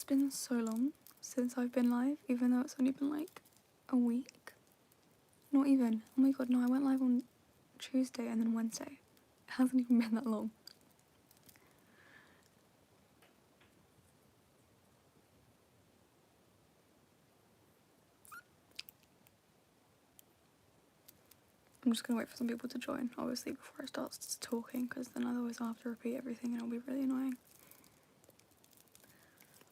been so long since I've been live, even though it's only been like a week. Not even. Oh my god, no, I went live on Tuesday and then Wednesday. It hasn't even been that long. I'm just gonna wait for some people to join, obviously, before I start talking, because then otherwise I'll have to repeat everything and it'll be really annoying.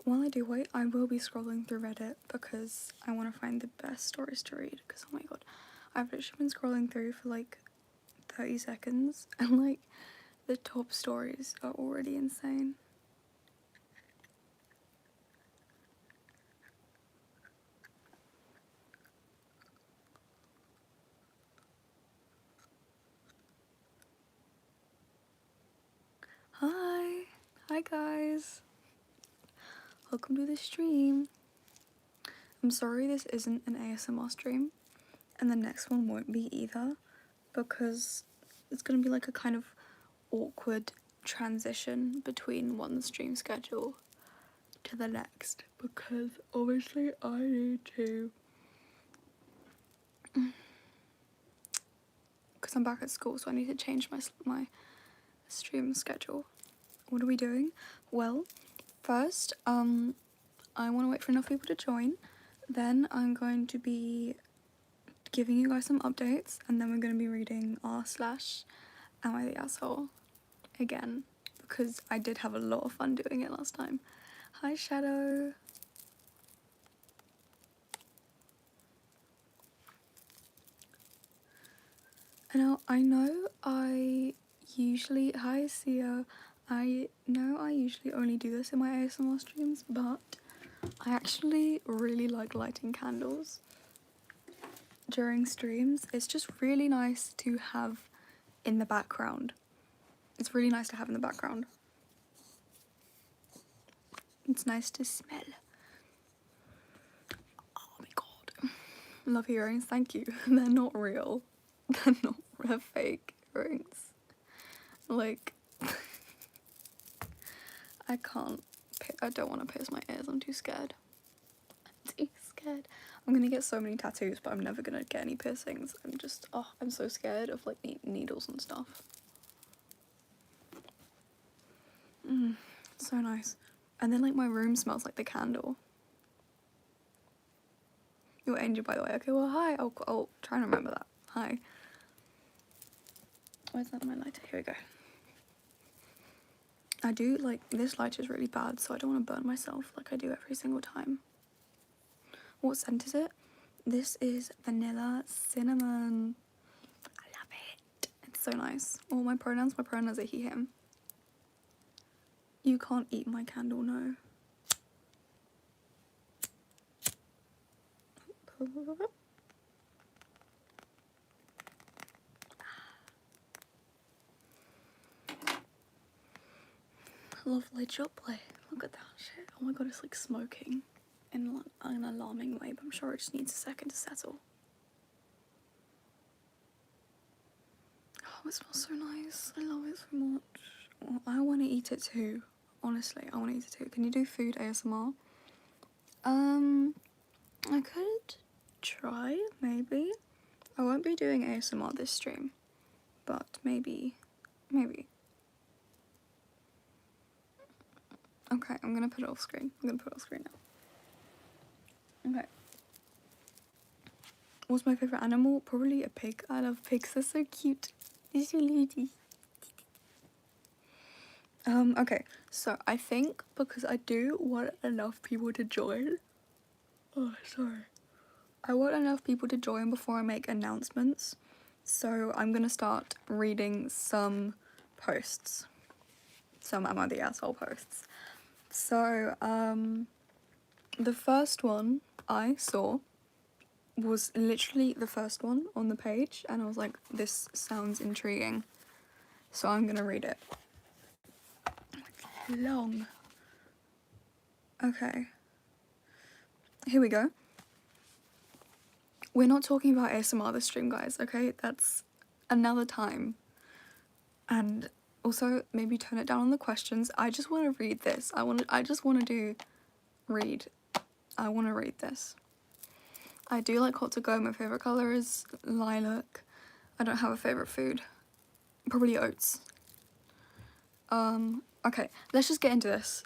While I do wait, I will be scrolling through Reddit because I want to find the best stories to read, because oh my god, I've literally been scrolling through for like 30 seconds and like the top stories are already insane. Hi guys, welcome to the stream. I'm sorry this isn't an ASMR stream, and the next one won't be either, because it's gonna be like a kind of awkward transition between one stream schedule to the next, because obviously I need to, because I'm back at school, so I need to change my stream schedule. What are we doing? Well, first, I want to wait for enough people to join. Then I'm going to be giving you guys some updates, and then we're going to be reading r/Am I the Asshole again, because I did have a lot of fun doing it last time. Hi Shadow. Now I know I usually, hi Sia, I know I usually only do this in my ASMR streams, but I actually really like lighting candles during streams. It's just really nice to have in the background. It's really nice to have in the background. It's nice to smell. Oh my god. Love earrings, thank you. They're not real. They're not fake earrings. Like, I don't want to pierce my ears, I'm too scared. I'm too scared. I'm gonna get so many tattoos, but I'm never gonna get any piercings. I'm so scared of like needles and stuff. So nice. And then like my room smells like the candle. You're Angel, by the way. Okay, well hi. I'll try and remember that. Hi. Where's that my lighter? Here we go. I do like, this lighter is really bad, so I don't want to burn myself like I do every single time. What scent is it? This is vanilla cinnamon. I love it. It's so nice. Oh, my pronouns are he, him. You can't eat my candle, no. Lovely jubbly. Look at that shit. Oh my god, it's like smoking in an alarming way, but I'm sure it just needs a second to settle. Oh, it smells so nice. I love it so much. Oh, I want to eat it too. Honestly, I want to eat it too. Can you do food ASMR? I could try, maybe. I won't be doing ASMR this stream, but maybe. Okay, I'm gonna put it off screen. now. Okay. What's my favorite animal? Probably a pig. I love pigs. They're so cute. They're so little. Okay. So I think because I do want enough people to join. Oh, sorry. I want enough people to join before I make announcements. So I'm gonna start reading some posts. Some Am I the Asshole posts. So, the first one I saw was literally the first one on the page, and I was like, this sounds intriguing. So I'm gonna read it. It's long. Okay. Here we go. We're not talking about ASMR this stream, guys, okay? That's another time. And also, maybe turn it down on the questions. I just want to read this. I just want to do read. I want to read this. I do like hot to go. My favourite colour is lilac. I don't have a favourite food. Probably oats. Okay, let's just get into this.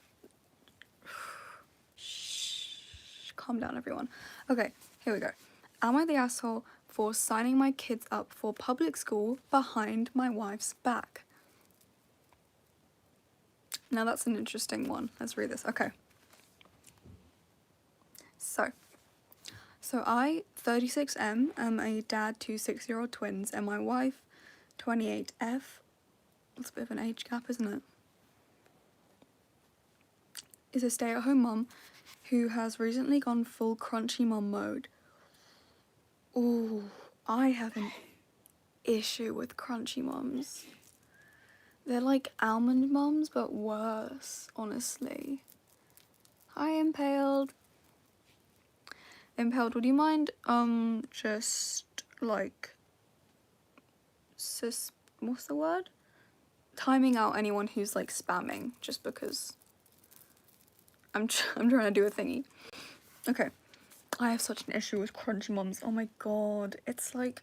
Shh, calm down, everyone. Okay, here we go. Am I the asshole for signing my kids up for public school behind my wife's back? Now that's an interesting one. Let's read this. Okay. So I, 36M, am a dad to 6-year-old twins, and my wife, 28F, that's a bit of an age gap, isn't it? Is a stay-at-home mum who has recently gone full crunchy mum mode. Ooh, I have an issue with crunchy mums. They're like almond mums, but worse, honestly. Hi, Impaled. Impaled, would you mind, just, like, what's the word? Timing out anyone who's, like, spamming, just because I'm trying to do a thingy. Okay. I have such an issue with crunchy mums. Oh my god. It's like,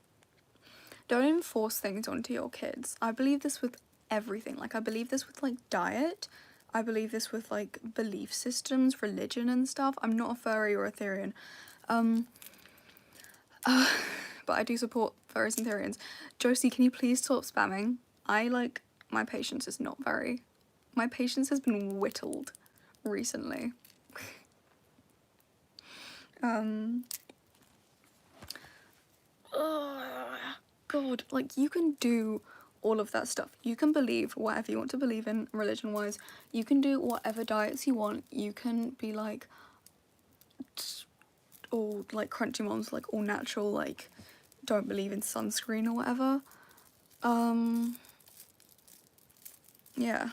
don't enforce things onto your kids. I believe this with everything. Like, I believe this with, like, diet. I believe this with, like, belief systems, religion and stuff. I'm not a furry or a Therian. But I do support furries and Therians. Josie, can you please stop spamming? My patience is not very... My patience has been whittled recently. God, like, you can do all of that stuff. You can believe whatever you want to believe in, religion-wise. You can do whatever diets you want. You can be, like, all, like, crunchy moms, like, all natural, like, don't believe in sunscreen or whatever. Yeah.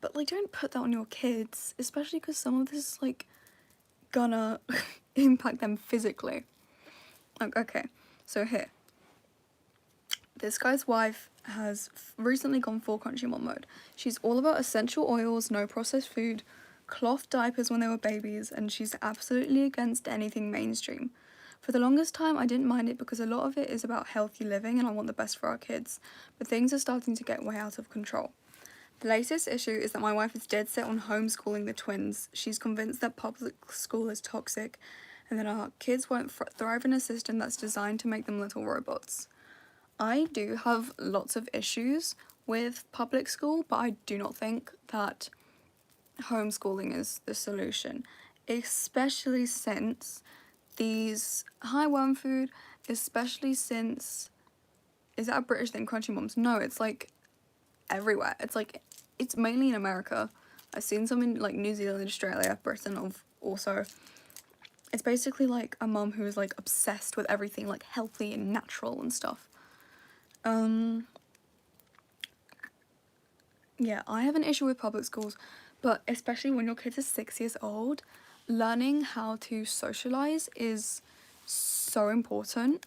But, like, don't put that on your kids, especially because some of this is, like, gonna impact them physically. Like, okay, so here. This guy's wife has recently gone full crunchy mom mode. She's all about essential oils, no processed food, cloth diapers when they were babies, and she's absolutely against anything mainstream. For the longest time, I didn't mind it because a lot of it is about healthy living and I want the best for our kids, but things are starting to get way out of control. The latest issue is that my wife is dead set on homeschooling the twins. She's convinced that public school is toxic and that our kids won't thrive in a system that's designed to make them little robots. I do have lots of issues with public school, but I do not think that homeschooling is the solution, especially since these... Hi, Worm Food. Especially since... Is that a British thing, crunchy moms? No, it's like everywhere. It's like, it's mainly in America. I've seen some in like New Zealand, Australia, Britain also. It's basically like a mum who is like obsessed with everything like healthy and natural and stuff. Yeah, I have an issue with public schools, but especially when your kids are 6 years old, learning how to socialize is so important.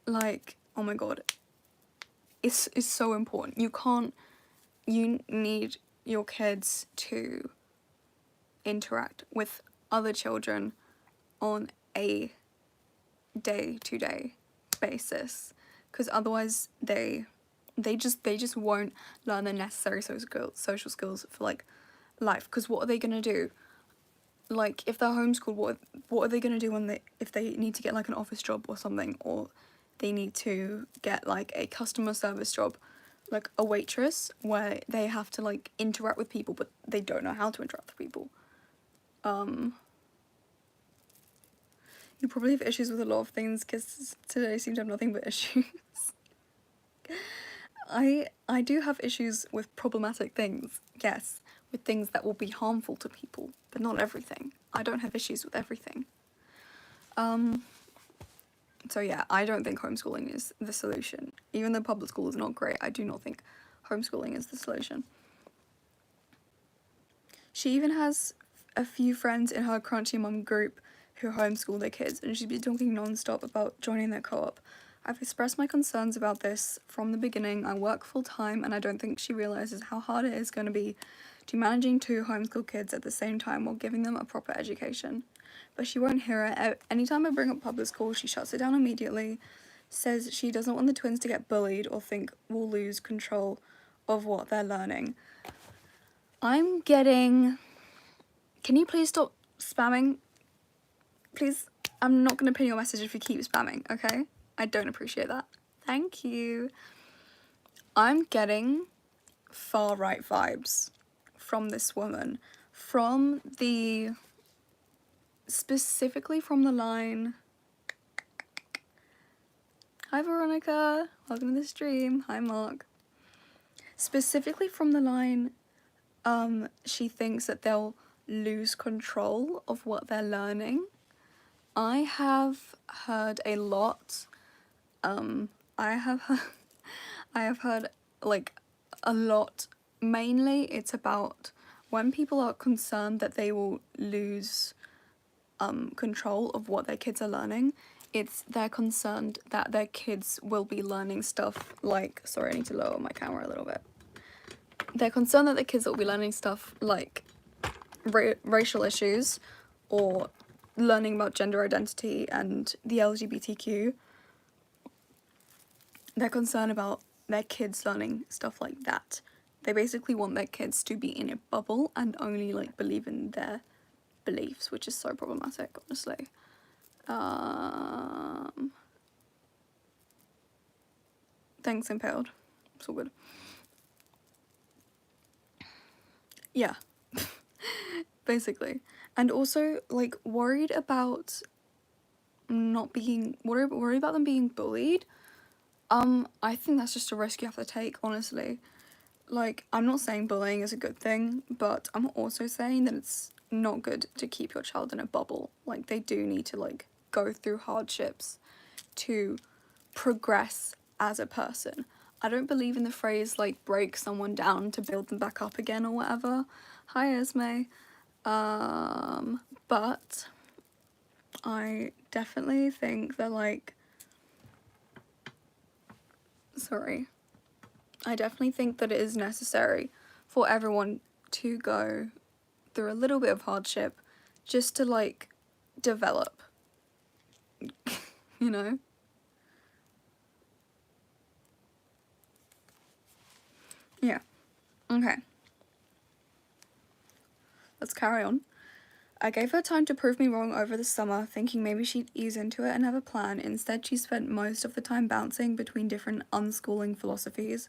Like, oh my god, it's so important. You need your kids to interact with other children on a day-to-day basis, because otherwise they just won't learn the necessary social skills for like life. Because what are they gonna do? Like, if they're homeschooled, what are they gonna do if they need to get like an office job or something, or they need to get like a customer service job, like a waitress, where they have to like interact with people but they don't know how to interact with people. You probably have issues with a lot of things because today seemed to have nothing but issues. I do have issues with problematic things, yes, with things that will be harmful to people, but not everything. I don't have issues with everything. So yeah, I don't think homeschooling is the solution. Even though public school is not great, I do not think homeschooling is the solution. She even has a few friends in her Crunchy Mum group who homeschool their kids, and she's been talking non-stop about joining their co-op. I've expressed my concerns about this from the beginning. I work full-time and I don't think she realises how hard it is going to be to managing 2 homeschool kids at the same time while giving them a proper education. But she won't hear it. Anytime I bring up public school, she shuts it down immediately, says she doesn't want the twins to get bullied or think we'll lose control of what they're learning. I'm getting... Can you please stop spamming? Please, I'm not going to pin your message if you keep spamming, okay? I don't appreciate that. Thank you. I'm getting far-right vibes from this woman. Specifically from the line... Hi Veronica, welcome to the stream. Hi Mark. Specifically from the line, she thinks that they'll lose control of what they're learning. I have heard a lot. I have heard like a lot. Mainly it's about when people are concerned that they will lose control of what their kids are learning. They're concerned that their kids will be learning stuff like, sorry, I need to lower my camera a little bit. They're concerned that their kids will be learning stuff like racial issues or learning about gender identity and the LGBTQ. They're concerned about their kids learning stuff like that. They basically want their kids to be in a bubble and only like believe in their beliefs, which is so problematic, honestly. Thanks, Impaled. It's all good. Yeah. Basically. And also, like, worried about worried about them being bullied. I think that's just a risk you have to take, honestly. Like, I'm not saying bullying is a good thing, but I'm also saying that it's not good to keep your child in a bubble. Like, they do need to, like, go through hardships to progress as a person. I don't believe in the phrase, like, break someone down to build them back up again or whatever. Hi, Esme. But I definitely think that, like, I definitely think that it is necessary for everyone to go through a little bit of hardship just to, like, develop, you know? Yeah. Okay. Let's carry on. I gave her time to prove me wrong over the summer, thinking maybe she'd ease into it and have a plan. Instead, she spent most of the time bouncing between different unschooling philosophies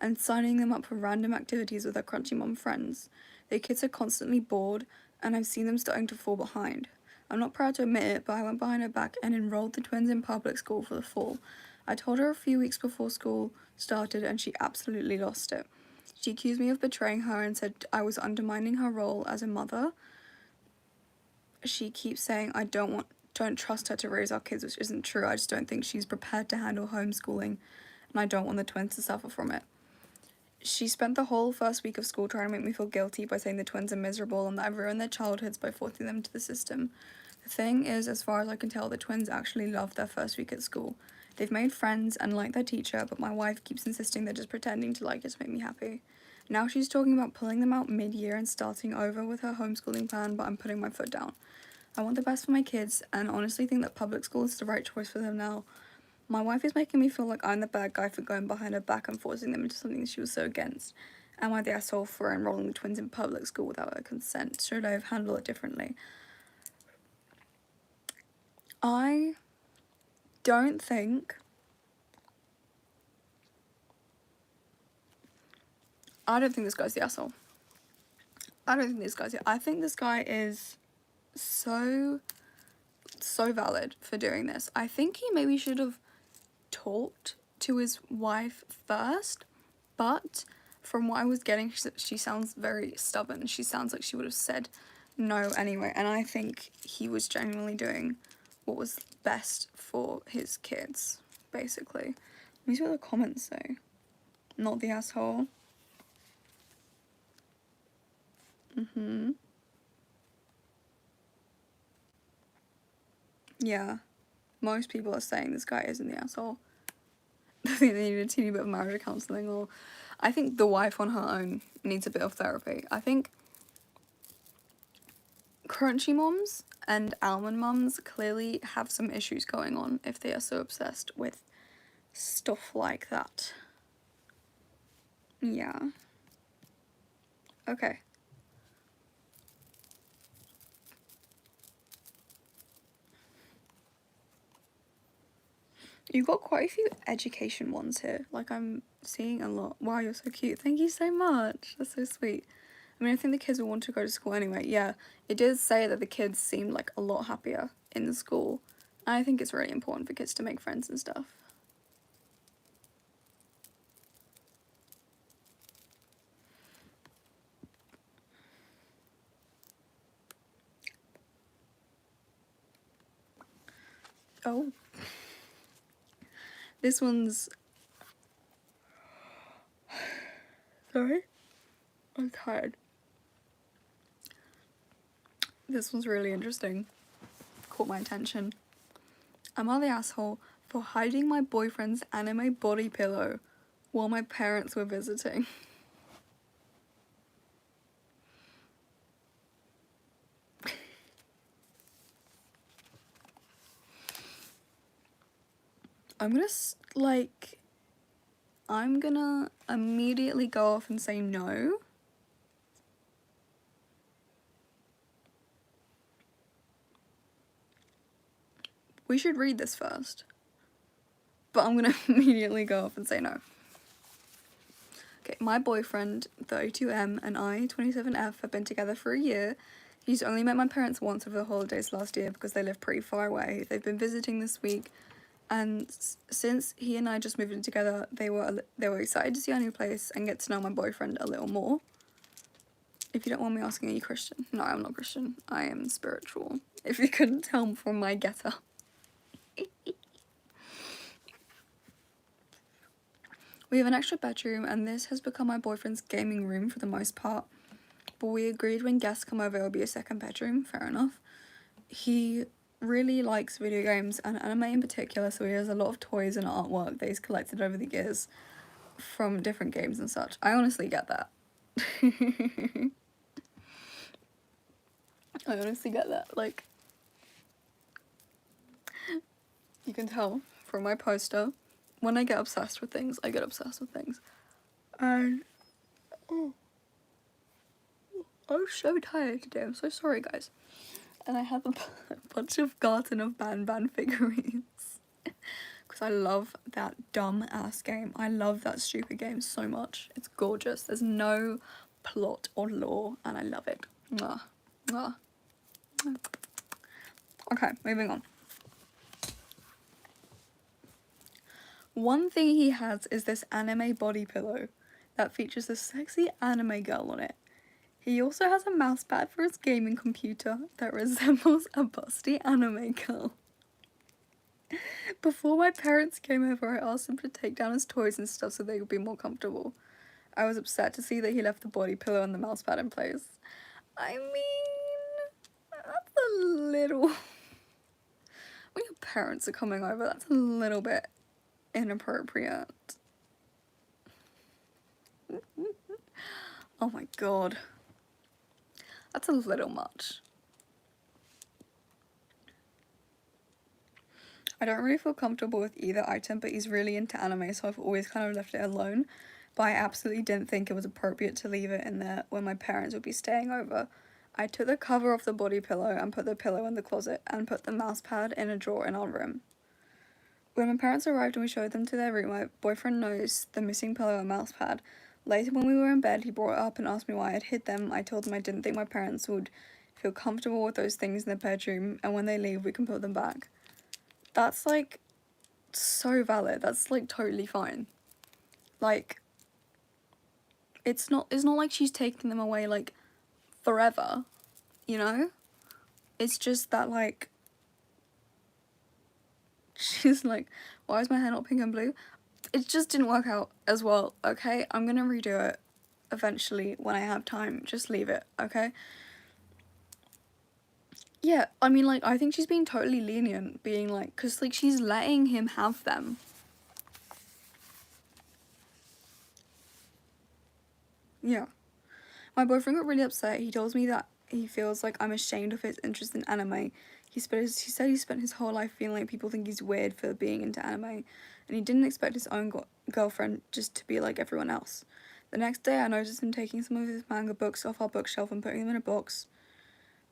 and signing them up for random activities with her crunchy mom friends. The kids are constantly bored, and I've seen them starting to fall behind. I'm not proud to admit it, but I went behind her back and enrolled the twins in public school for the fall. I told her a few weeks before school started, and she absolutely lost it. She accused me of betraying her and said I was undermining her role as a mother. She keeps saying I don't trust her to raise our kids, which isn't true. I just don't think she's prepared to handle homeschooling, and I don't want the twins to suffer from it. She spent the whole first week of school trying to make me feel guilty by saying the twins are miserable and that I've ruined their childhoods by forcing them into the system. The thing is, as far as I can tell, the twins actually loved their first week at school. They've made friends and like their teacher, but my wife keeps insisting they're just pretending to like it to make me happy. Now she's talking about pulling them out mid-year and starting over with her homeschooling plan, but I'm putting my foot down. I want the best for my kids and honestly think that public school is the right choice for them now. My wife is making me feel like I'm the bad guy for going behind her back and forcing them into something she was so against. Am I the asshole for enrolling the twins in public school without her consent? Should I have handled it differently? I don't think... I don't think this guy's the asshole. I think this guy is so valid for doing this. I think he maybe should have talked to his wife first, but from what I was getting, she sounds very stubborn. She sounds like she would have said no anyway, and I think he was genuinely doing what was best for his kids, basically. Let me see what the comments say. Not the asshole. Yeah, most people are saying this guy isn't the asshole. I think they need a teeny bit of marriage counselling, or I think the wife on her own needs a bit of therapy. I think crunchy moms and almond mums clearly have some issues going on if they are so obsessed with stuff like that. Yeah. Okay. You've got quite a few education ones here. Like, I'm seeing a lot. Wow, you're so cute. Thank you so much. That's so sweet. I mean, I think the kids will want to go to school anyway. Yeah, it does say that the kids seemed like a lot happier in the school. And I think it's really important for kids to make friends and stuff. Oh. This one's... Sorry? I'm tired. This one's really interesting. Caught my attention. Am I the asshole for hiding my boyfriend's anime body pillow while my parents were visiting? I'm gonna immediately go off and say no. We should read this first. But I'm gonna immediately go off and say no. Okay, my boyfriend, 32M, and I, 27F, have been together for a year. He's only met my parents once over the holidays last year because they live pretty far away. They've been visiting this week, and since he and I just moved in together, they were excited to see our new place and get to know my boyfriend a little more. If you don't want me asking, are you Christian? No, I'm not Christian. I am spiritual. If you couldn't tell from my getup. We have an extra bedroom, and this has become my boyfriend's gaming room for the most part. But we agreed when guests come over, it will be a second bedroom. Fair enough. He really likes video games and anime in particular, so he has a lot of toys and artwork that he's collected over the years from different games and such. I honestly get that. I honestly get that. Like, you can tell from my poster, when I get obsessed with things, I get obsessed with things. And I'm so tired today. I'm so sorry, guys. And I have a bunch of Garden of Banban figurines. Because I love that dumb ass game. I love that stupid game so much. It's gorgeous. There's no plot or lore, and I love it. Mwah. Mwah. Okay, moving on. One thing he has is this anime body pillow that features a sexy anime girl on it. He also has a mousepad for his gaming computer that resembles a busty anime girl. Before my parents came over, I asked him to take down his toys and stuff so they would be more comfortable. I was upset to see that he left the body pillow and the mousepad in place. I mean, that's a little... When your parents are coming over, that's a little bit inappropriate. Oh my god. That's a little much. I don't really feel comfortable with either item, but he's really into anime, so I've always kind of left it alone. But I absolutely didn't think it was appropriate to leave it in there when my parents would be staying over. I took the cover off the body pillow and put the pillow in the closet and put the mouse pad in a drawer in our room. When my parents arrived and we showed them to their room, my boyfriend noticed the missing pillow and mouse pad. Later when we were in bed, he brought it up and asked me why I'd hid them. I told him I didn't think my parents would feel comfortable with those things in their bedroom, and when they leave, we can put them back. That's, like, so valid. That's, like, totally fine. Like, it's not like she's taking them away, like, forever, you know? It's just that, like, she's like, why is my hair not pink and blue? It just didn't work out as well, okay? I'm gonna redo it eventually when I have time. Just leave it, okay? Yeah, I mean, like, I think she's being totally lenient, being like, because, like, she's letting him have them. Yeah. My boyfriend got really upset. He told me that he feels like I'm ashamed of his interest in anime. He said he spent his whole life feeling like people think he's weird for being into anime, and he didn't expect his own girlfriend just to be like everyone else. The next day, I noticed him taking some of his manga books off our bookshelf and putting them in a box.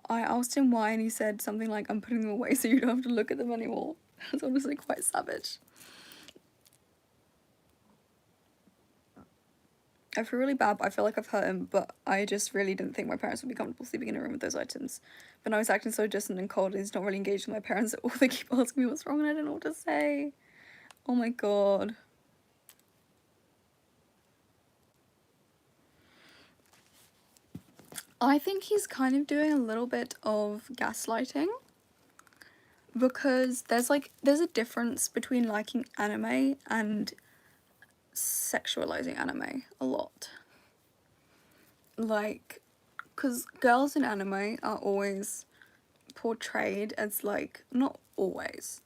I asked him why, and he said something like, "I'm putting them away so you don't have to look at them anymore." That's honestly quite savage. I feel really bad, but I feel like I've hurt him, but I just really didn't think my parents would be comfortable sleeping in a room with those items. But now he's acting so distant and cold, and he's not really engaged with my parents at all. They keep asking me what's wrong, and I don't know what to say. Oh my god. I think he's kind of doing a little bit of gaslighting, because there's a difference between liking anime and sexualizing anime a lot. Like, because girls in anime are always portrayed as like, not always,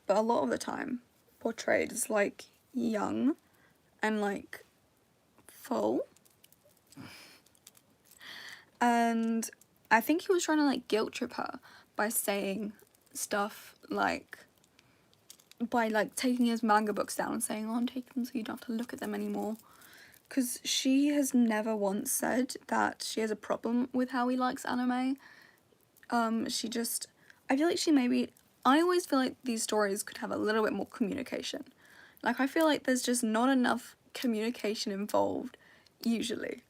but a lot of the time, portrayed as like young and like full. And I think he was trying to like guilt trip her by saying stuff like, by like taking his manga books down and saying, "Oh, I'm taking them so you don't have to look at them anymore." Because she has never once said that she has a problem with how he likes anime. She just, I feel like I always feel like these stories could have a little bit more communication. Like, I feel like there's just not enough communication involved, usually.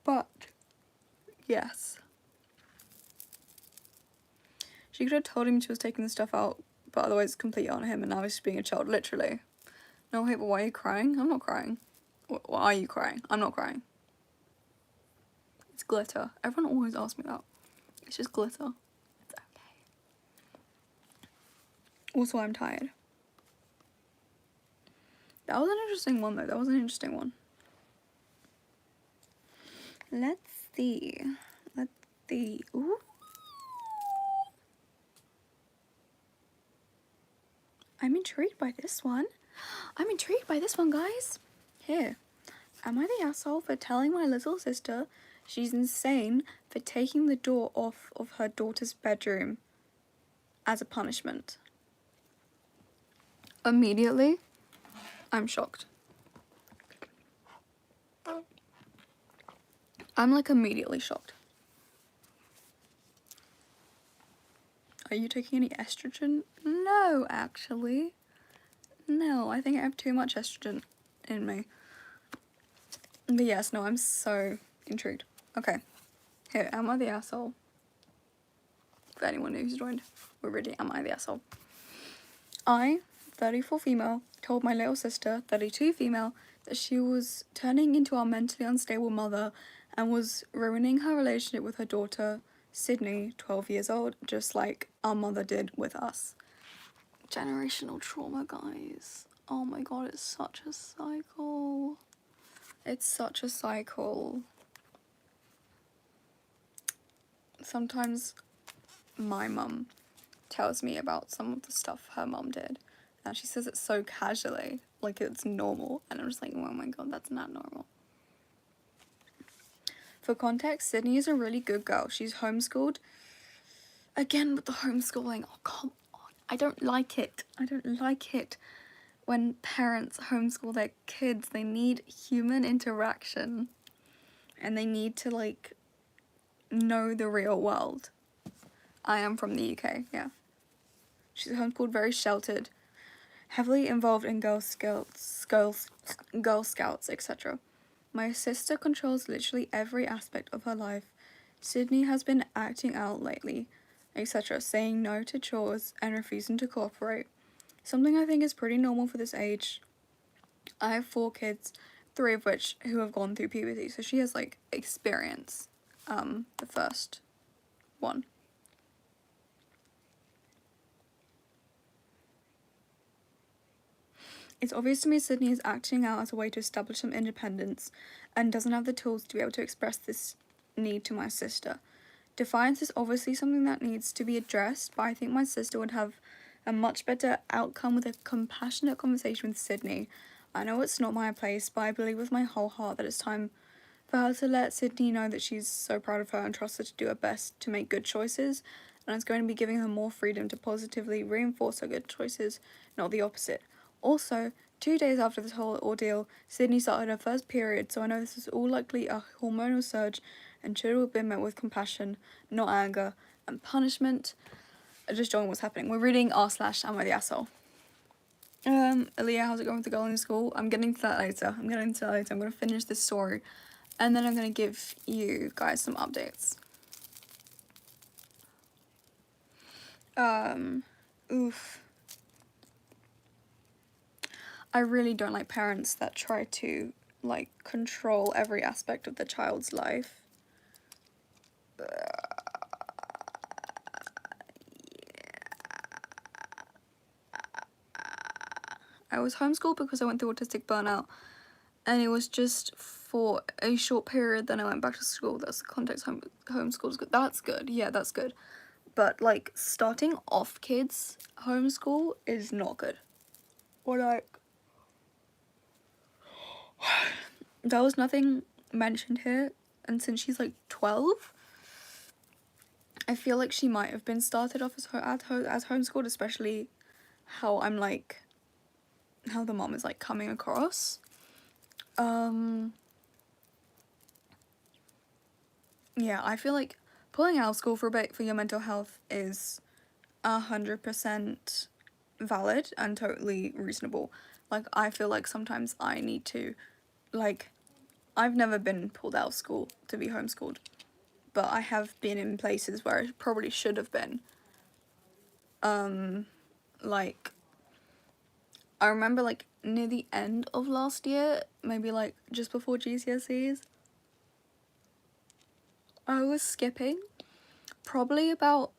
But, yes. She could have told him she was taking the stuff out, but otherwise it's completely on him, and now he's just being a child, literally. No, wait, but why are you crying? I'm not crying. Why are you crying? I'm not crying. It's glitter. Everyone always asks me that. It's just glitter. It's okay. Also, I'm tired. That was an interesting one, though. That was an interesting one. Let's see. Let's see. Ooh. I'm intrigued by this one. I'm intrigued by this one, guys. Here. Am I the asshole for telling my little sister she's insane for taking the door off of her daughter's bedroom as a punishment? Immediately, I'm shocked. I'm like immediately shocked. Are you taking any estrogen? No, actually. No, I think I have too much estrogen in me. But yes, no, I'm so intrigued. Okay. Here, am I the asshole? For anyone who's joined, we're ready. Am I the asshole? I, 34 female, told my little sister, 32 female, that she was turning into our mentally unstable mother and was ruining her relationship with her daughter, Sydney, 12 years old, just like our mother did with us. Generational trauma, guys. Oh my god, it's such a cycle. It's such a cycle. Sometimes my mum tells me about some of the stuff her mum did, and she says it so casually, like it's normal, and I'm just like, oh my god, that's not normal. For context, Sydney is a really good girl. She's homeschooled. Again with the homeschooling, oh come on, I don't like it. I don't like it when parents homeschool their kids. They need human interaction, and they need to like know the real world. I am from the UK, yeah. She's homeschooled, very sheltered, heavily involved in Girl Scouts, etc. My sister controls literally every aspect of her life. Sydney has been acting out lately, etc., saying no to chores and refusing to cooperate. Something I think is pretty normal for this age. I have 4 kids, 3 of which who have gone through puberty, so she has like experience. The first one. It's obvious to me Sydney is acting out as a way to establish some independence and doesn't have the tools to be able to express this need to my sister. Defiance is obviously something that needs to be addressed, but I think my sister would have a much better outcome with a compassionate conversation with Sydney. I know it's not my place, but I believe with my whole heart that it's time for her to let Sydney know that she's so proud of her and trusts her to do her best to make good choices, and it's going to be giving her more freedom to positively reinforce her good choices, not the opposite. Also, 2 days after this whole ordeal, Sydney started her first period, so I know this is all likely a hormonal surge and should have been met with compassion, not anger and punishment. Just showing what's happening. We're reading r/Am I the Asshole? Aaliyah, how's it going with the girl in school? I'm getting to that later. I'm going to finish this story and then I'm going to give you guys some updates. Oof. I really don't like parents that try to, like, control every aspect of the child's life. I was homeschooled because I went through autistic burnout, and it was just for a short period, then I went back to school. That's the context. Homeschool is good. That's good. Yeah, that's good. But, like, starting off kids homeschool is not good. Or, like, there was nothing mentioned here, and since she's, like, 12, I feel like she might have been started off as homeschooled, especially how I'm, like, how the mom is, like, coming across. Yeah, I feel like pulling out of school for a bit for your mental health is 100% valid and totally reasonable. Like, I feel like sometimes I need to, like, I've never been pulled out of school to be homeschooled, but I have been in places where I probably should have been. Like, I remember, like, near the end of last year, maybe, like, just before GCSEs, I was skipping probably about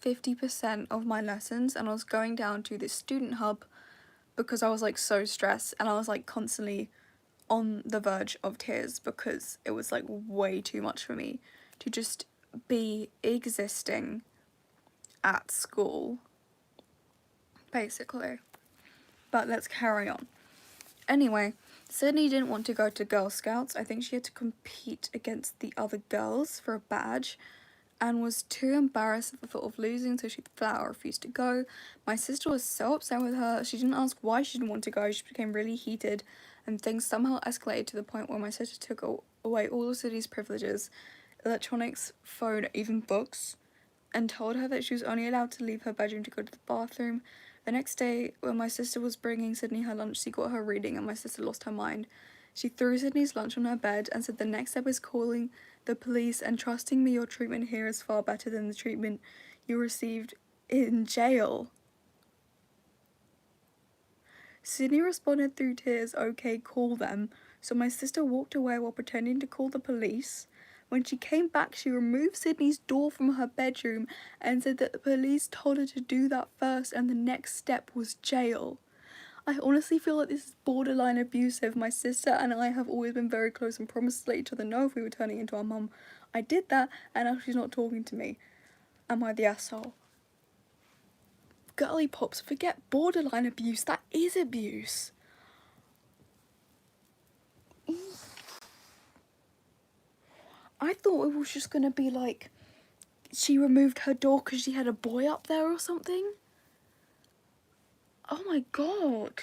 50% of my lessons, and I was going down to this student hub because I was, like, so stressed, and I was, like, constantly on the verge of tears because it was, like, way too much for me to just be existing at school, basically. But let's carry on. Anyway, Sydney didn't want to go to Girl Scouts. I think she had to compete against the other girls for a badge and was too embarrassed at the thought of losing, so she flat out refused to go. My sister was so upset with her. She didn't ask why she didn't want to go. She became really heated, and things somehow escalated to the point where my sister took away all of Sydney's privileges, electronics, phone, even books, and told her that she was only allowed to leave her bedroom to go to the bathroom. The next day, when my sister was bringing Sydney her lunch, she got her reading, and my sister lost her mind. She threw Sydney's lunch on her bed and said the next step is calling the police and trusting me. Your treatment here is far better than the treatment you received in jail. Sydney responded through tears, okay, call them. So my sister walked away while pretending to call the police. When she came back, she removed Sydney's door from her bedroom and said that the police told her to do that first and the next step was jail. I honestly feel like this is borderline abusive. My sister and I have always been very close and promised to let each other know if we were turning into our mum. I did that and now she's not talking to me. Am I the asshole? Girly pops, forget borderline abuse. That is abuse. I thought it was just gonna be like she removed her door because she had a boy up there or something. Oh my god.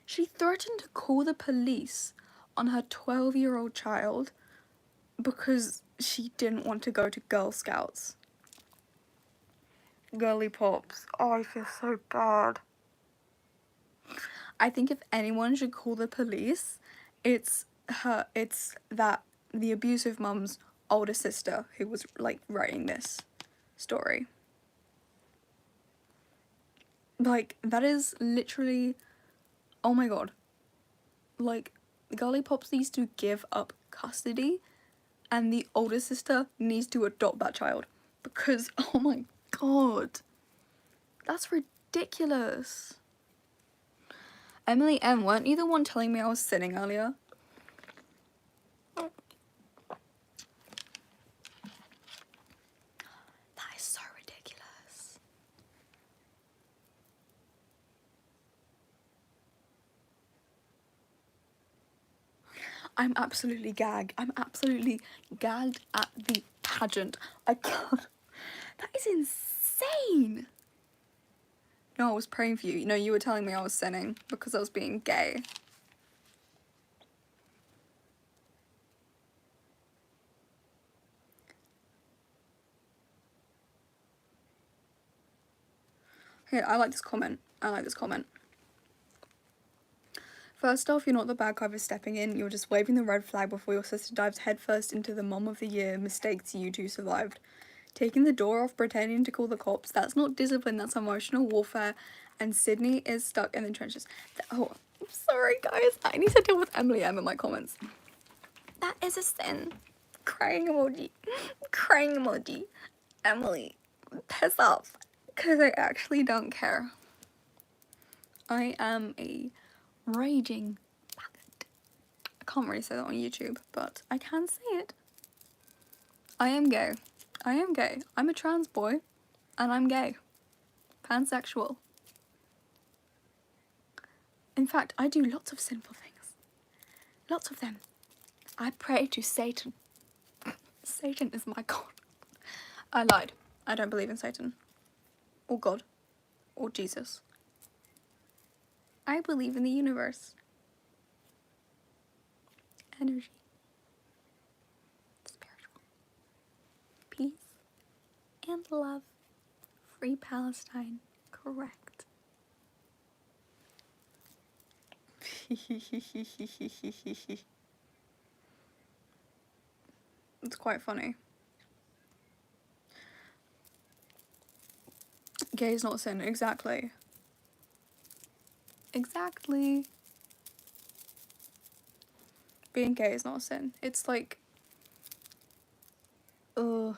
She threatened to call the police on her 12-year-old child because she didn't want to go to Girl Scouts. Girly pops. Oh, I feel so bad. I think if anyone should call the police, it's the abusive mum's older sister who was, like, writing this story. Like, that is literally, oh my god. Like, Girly Pops needs to give up custody and the older sister needs to adopt that child. Because, oh my god. That's ridiculous. Emily M, weren't you the one telling me I was sinning earlier? That is so ridiculous. I'm absolutely gagged. I'm absolutely gagged at the pageant. I can't. That is insane. No, I was praying for you. No, you were telling me I was sinning because I was being gay. Here, I like this comment. I like this comment. First off, you're not the bad guy for stepping in. You're just waving the red flag before your sister dives headfirst into the Mom of the Year mistakes you two survived. Taking the door off, pretending to call the cops, that's not discipline, that's emotional warfare. And Sydney is stuck in the trenches. Oh, I'm sorry guys. I need to deal with Emily M in my comments. That is a sin. Crying emoji. Crying emoji. Emily, piss off. Because I actually don't care. I am a raging faggot. I can't really say that on YouTube, but I can say it. I am gay. I am gay. I'm a trans boy, and I'm gay. Pansexual. In fact, I do lots of sinful things. Lots of them. I pray to Satan. Satan is my god. I lied. I don't believe in Satan. Or God. Or Jesus. I believe in the universe. Energy. Spiritual. Peace. And love. Free Palestine. Correct. It's quite funny. Gay is not a sin. Exactly. Exactly. Being gay is not a sin. It's like... Ugh.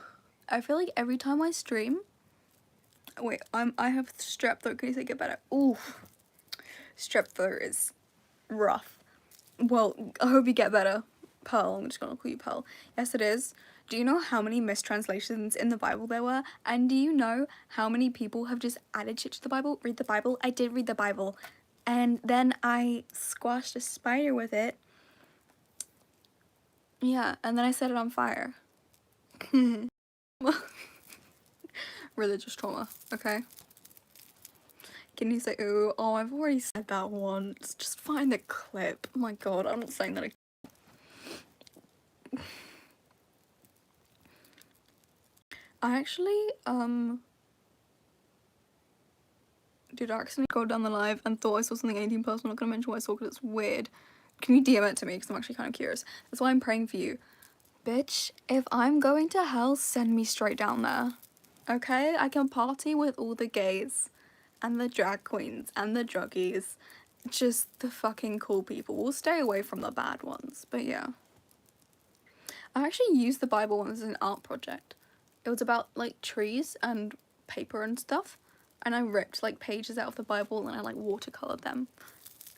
I feel like every time I stream... Wait, I have strep throat. Can you say get better? Oof. Strep throat is rough. Well, I hope you get better. Pearl, I'm just gonna call you Pearl. Yes, it is. Do you know how many mistranslations in the Bible there were? And do you know how many people have just added shit to the Bible? Read the Bible? I did read the Bible. And then I squashed a spider with it. Yeah, and then I set it on fire. Religious trauma, okay? Can you say, ooh, oh, I've already said that once. Just find the clip. Oh my god, I'm not saying that again. I actually, did accidentally go down the live and thought I saw something 18 plus. I'm not gonna mention what I saw because it's weird. Can you DM it to me because I'm actually kind of curious. That's why I'm praying for you. Bitch, if I'm going to hell, send me straight down there. Okay? I can party with all the gays and the drag queens and the druggies. Just the fucking cool people. We'll stay away from the bad ones, but yeah. I actually used the Bible once as an art project. It was about like trees and paper and stuff, and I ripped like pages out of the Bible and I like watercolored them,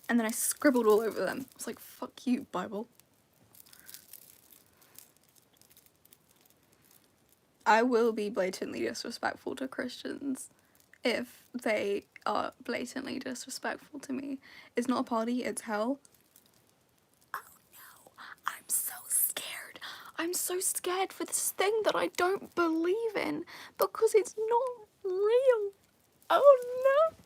and then I scribbled all over them. I was like, fuck you, Bible. I will be blatantly disrespectful to Christians if they are blatantly disrespectful to me. It's not a party, it's hell. Oh no, I'm so scared. I'm so scared for this thing that I don't believe in because it's not real. Oh no.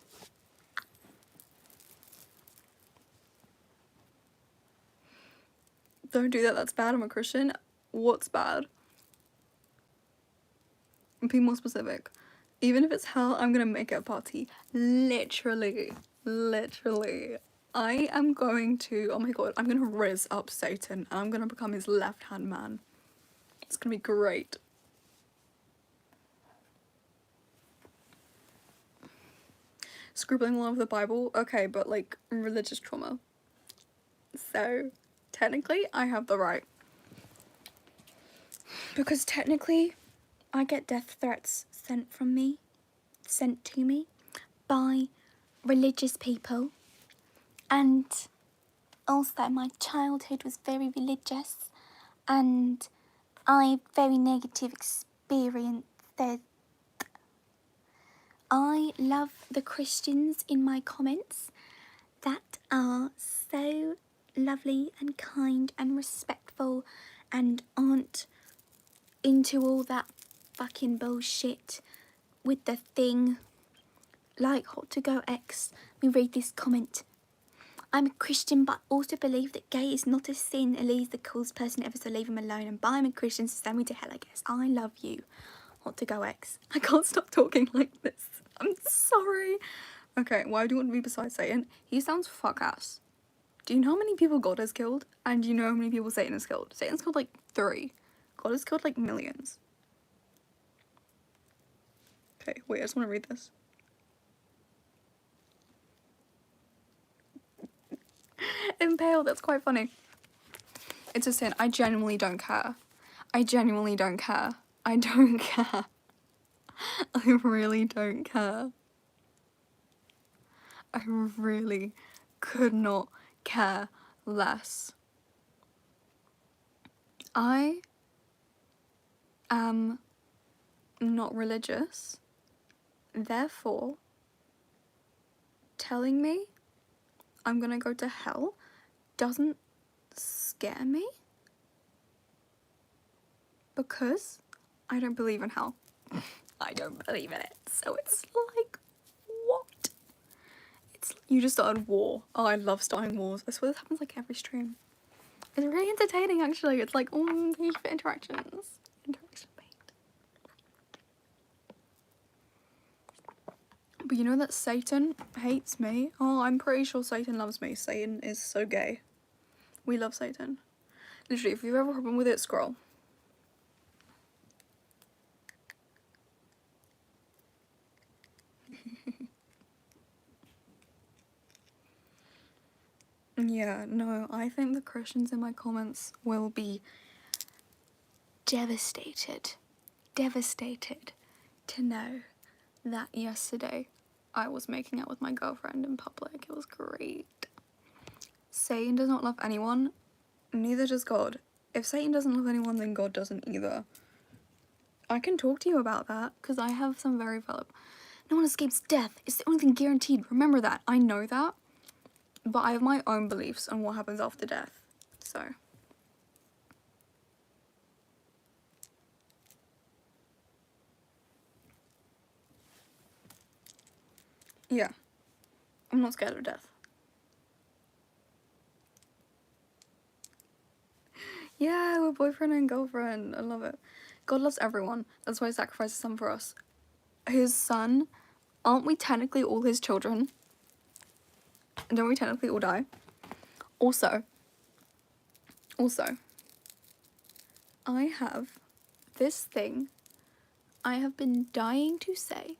Don't do that, that's bad. I'm a Christian. What's bad? Be more specific. Even if it's hell, I'm gonna make it a party. Literally. Literally. I am going to, oh my god, I'm gonna rizz up Satan and I'm gonna become his left-hand man. It's gonna be great. Scribbling all over the Bible? Okay, but like religious trauma. So, technically, I have the right. Because technically, I get death threats sent to me by religious people. And also my childhood was very religious and I have very negative experiences. I love the Christians in my comments that are so lovely and kind and respectful and aren't into all that fucking bullshit with the thing. Like Hot to Go X, we read this comment. I'm a Christian but also believe that gay is not a sin. Elie's the coolest person ever, so leave him alone. And I'm a Christian, so send me to hell, I guess. I love you. Hot to Go X. I can't stop talking like this. I'm sorry. Okay, why do you want to be beside Satan? He sounds fuck ass. Do you know how many people God has killed? And do you know how many people Satan has killed? Satan's killed like 3. God has killed like millions. Okay, wait, I just want to read this. Impale, that's quite funny. It's a sin. I genuinely don't care. I genuinely don't care. I don't care. I really don't care. I really could not care less. I am not religious, therefore telling me I'm gonna go to hell doesn't scare me because I don't believe in hell. I don't believe in it. So it's like, what? You just started war. Oh, I love starting wars. I swear this happens like every stream. It's really entertaining actually. It's like, thank you for interactions. Interaction based. But you know that Satan hates me? Oh, I'm pretty sure Satan loves me. Satan is so gay. We love Satan. Literally, if you have a problem with it, scroll. Yeah, no, I think the Christians in my comments will be devastated to know that yesterday I was making out with my girlfriend in public. It was great. Satan does not love anyone, neither does God. If Satan doesn't love anyone, then God doesn't either. I can talk to you about that, because I have some very valid... No one escapes death. It's the only thing guaranteed. Remember that. I know that. But I have my own beliefs on what happens after death. So... yeah. I'm not scared of death. Yeah, we're boyfriend and girlfriend. I love it. God loves everyone. That's why he sacrificed his son for us. His son, aren't we technically all his children? Don't we technically all die? Also, I have this thing I have been dying to say.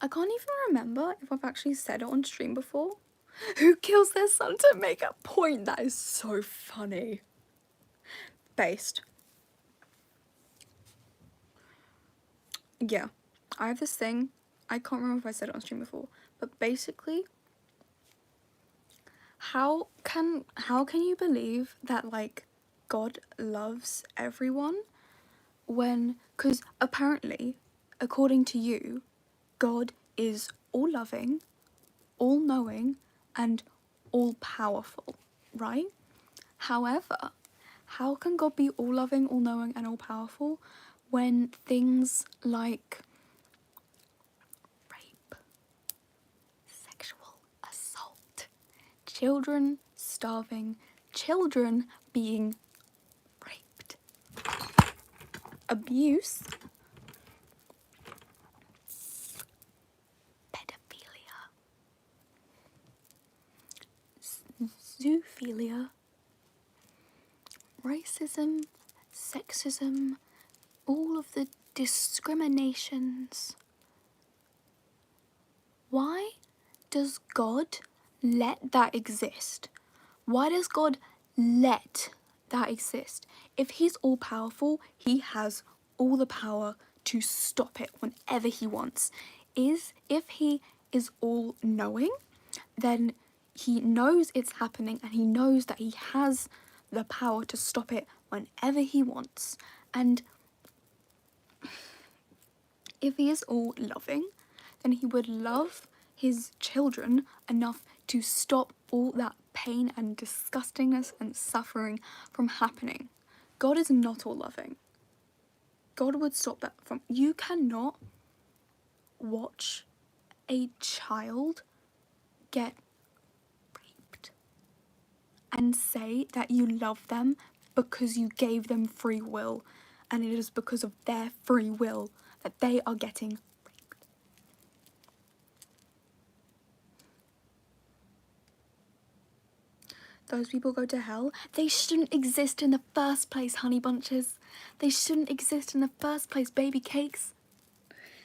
I can't even remember if I've actually said it on stream before. Who kills their son to make a point? That is so funny. Based. Yeah, I have this thing. I can't remember if I said it on stream before, but basically, how can you believe that like God loves everyone when, because apparently, according to you, God is all loving, all knowing, and all powerful, right? However, how can God be all loving, all knowing, and all powerful when things like rape, sexual assault, children starving, children being raped, abuse, pedophilia, zoophilia, racism, sexism, all of the discriminations. Why does God let that exist? Why does God let that exist? If he's all powerful, he has all the power to stop it whenever he wants. If he is all knowing, then he knows it's happening and he knows that he has the power to stop it whenever he wants. And if he is all loving, then he would love his children enough to stop all that pain and disgustingness and suffering from happening. God is not all loving. God would stop that from. You cannot watch a child get raped and say that you love them because you gave them free will, and it is because of their free will that they are getting raped. Those people go to hell. They shouldn't exist in the first place, honey bunches. They shouldn't exist in the first place, baby cakes.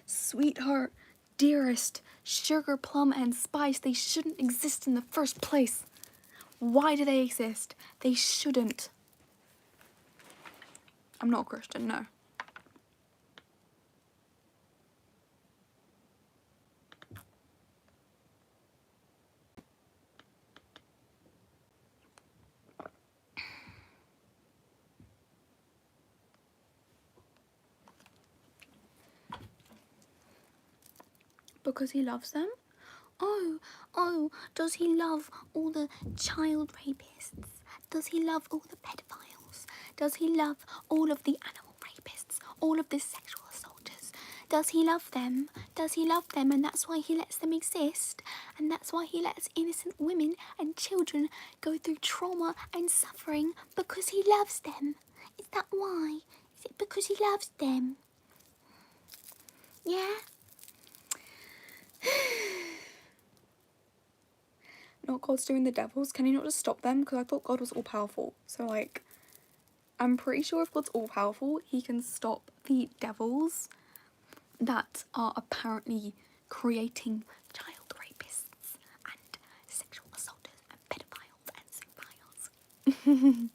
Sweetheart, dearest, sugar, plum, and spice, they shouldn't exist in the first place. Why do they exist? They shouldn't. I'm not a Christian, no. Because he loves them? Oh, does he love all the child rapists? Does he love all the pedophiles? Does he love all of the animal rapists? All of the sexual assaulters? Does he love them? Does he love them, and that's why he lets them exist? And that's why he lets innocent women and children go through trauma and suffering because he loves them? Is that why? Is it because he loves them? Yeah? Not God's doing the devils. Can he not just stop them? Because I thought God was all powerful. So, like, I'm pretty sure if God's all powerful, he can stop the devils that are apparently creating child rapists and sexual assaulters and pedophiles and zoophiles.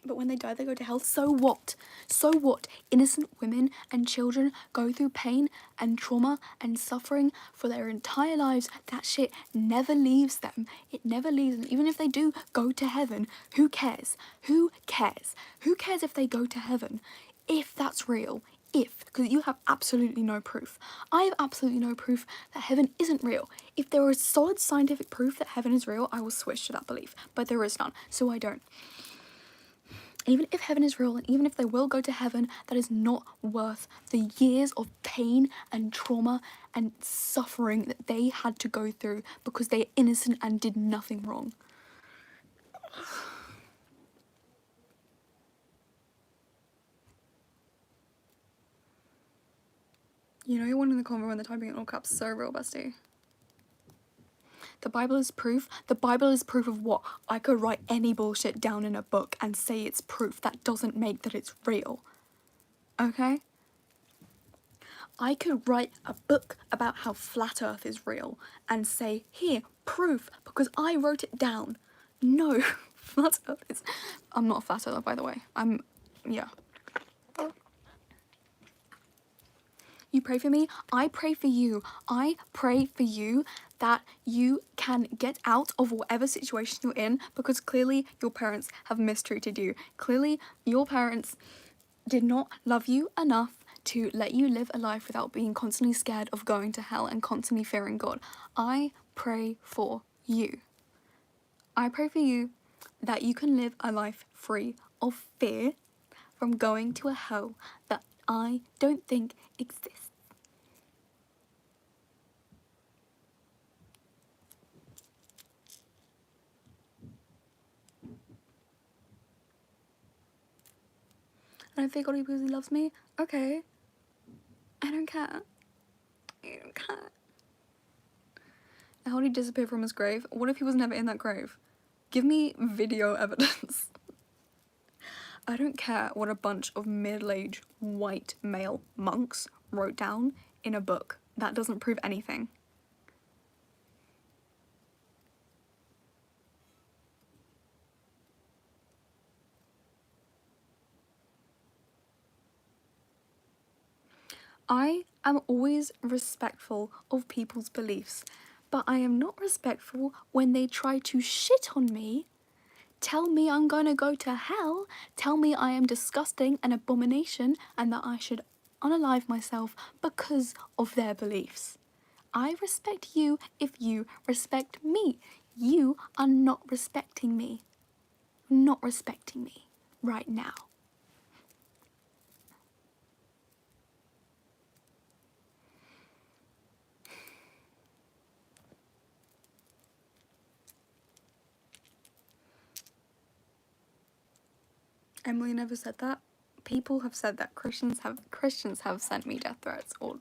But when they die, they go to hell. So what? So what? Innocent women and children go through pain and trauma and suffering for their entire lives. That shit never leaves them. It never leaves them. Even if they do go to heaven, who cares? Who cares? Who cares if they go to heaven? If that's real. If, because you have absolutely no proof. I have absolutely no proof that heaven isn't real. If there is solid scientific proof that heaven is real, I will switch to that belief. But there is none, so I don't. Even if heaven is real, and even if they will go to heaven, that is not worth the years of pain and trauma and suffering that they had to go through because they are innocent and did nothing wrong. You know you're one in the convo when they're typing in all caps. So real, bestie. The Bible is proof. The Bible is proof of what? I could write any bullshit down in a book and say it's proof. That doesn't make that it's real. Okay? I could write a book about how flat earth is real and say, here, proof, because I wrote it down. No, flat earth is... I'm not a flat earther, by the way. Yeah. You pray for me, I pray for you. I pray for you that you can get out of whatever situation you're in, because clearly your parents have mistreated you. Clearly your parents did not love you enough to let you live a life without being constantly scared of going to hell and constantly fearing God. I pray for you. I pray for you that you can live a life free of fear from going to a hell that I don't think exists. And if they got it because he loves me, okay. I don't care. I don't care. How did he disappear from his grave? What if he was never in that grave? Give me video evidence. I don't care what a bunch of middle-aged white male monks wrote down in a book. That doesn't prove anything. I am always respectful of people's beliefs, but I am not respectful when they try to shit on me, tell me I'm gonna go to hell, tell me I am disgusting, an abomination, and that I should unalive myself because of their beliefs. I respect you if you respect me. You are not respecting me. Not respecting me right now. Emily never said that. People have said that. Christians have sent me death threats or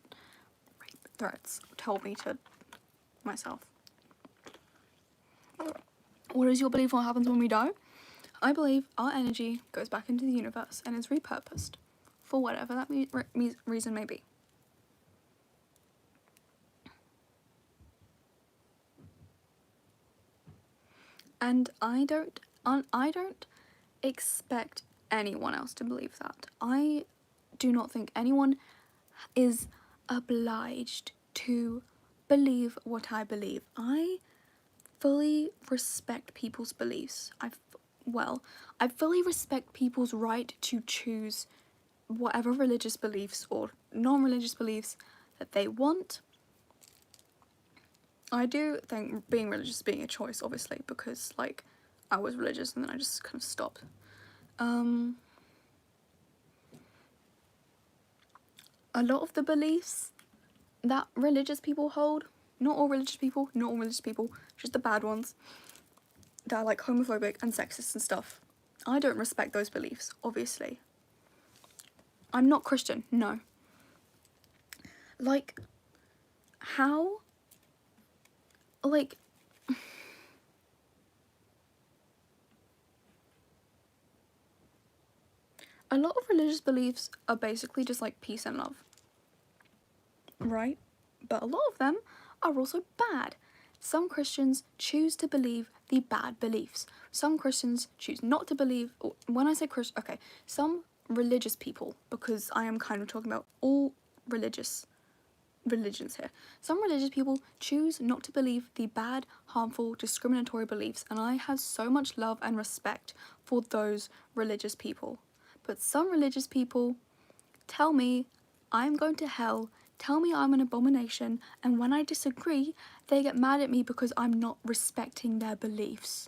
rape threats, told me to myself. What is your belief on what happens when we die? I believe our energy goes back into the universe and is repurposed for whatever that reason may be. And I don't expect anyone else to believe that. I do not think anyone is obliged to believe what I believe. I fully respect people's beliefs. I fully respect people's right to choose whatever religious beliefs or non-religious beliefs that they want. I do think being religious being a choice, obviously, because like I was religious and then I just kind of stopped. A lot of the beliefs that religious people hold, not all religious people, just the bad ones, that are like homophobic and sexist and stuff. I don't respect those beliefs, obviously. I'm not Christian, no. Like, how? Like, a lot of religious beliefs are basically just like peace and love, right? But a lot of them are also bad. Some Christians choose to believe the bad beliefs. Some Christians choose not to believe, when I say Christian, okay, some religious people, because I am kind of talking about all religions here. Some religious people choose not to believe the bad, harmful, discriminatory beliefs, and I have so much love and respect for those religious people. But some religious people tell me I'm going to hell, tell me I'm an abomination, and when I disagree, they get mad at me because I'm not respecting their beliefs.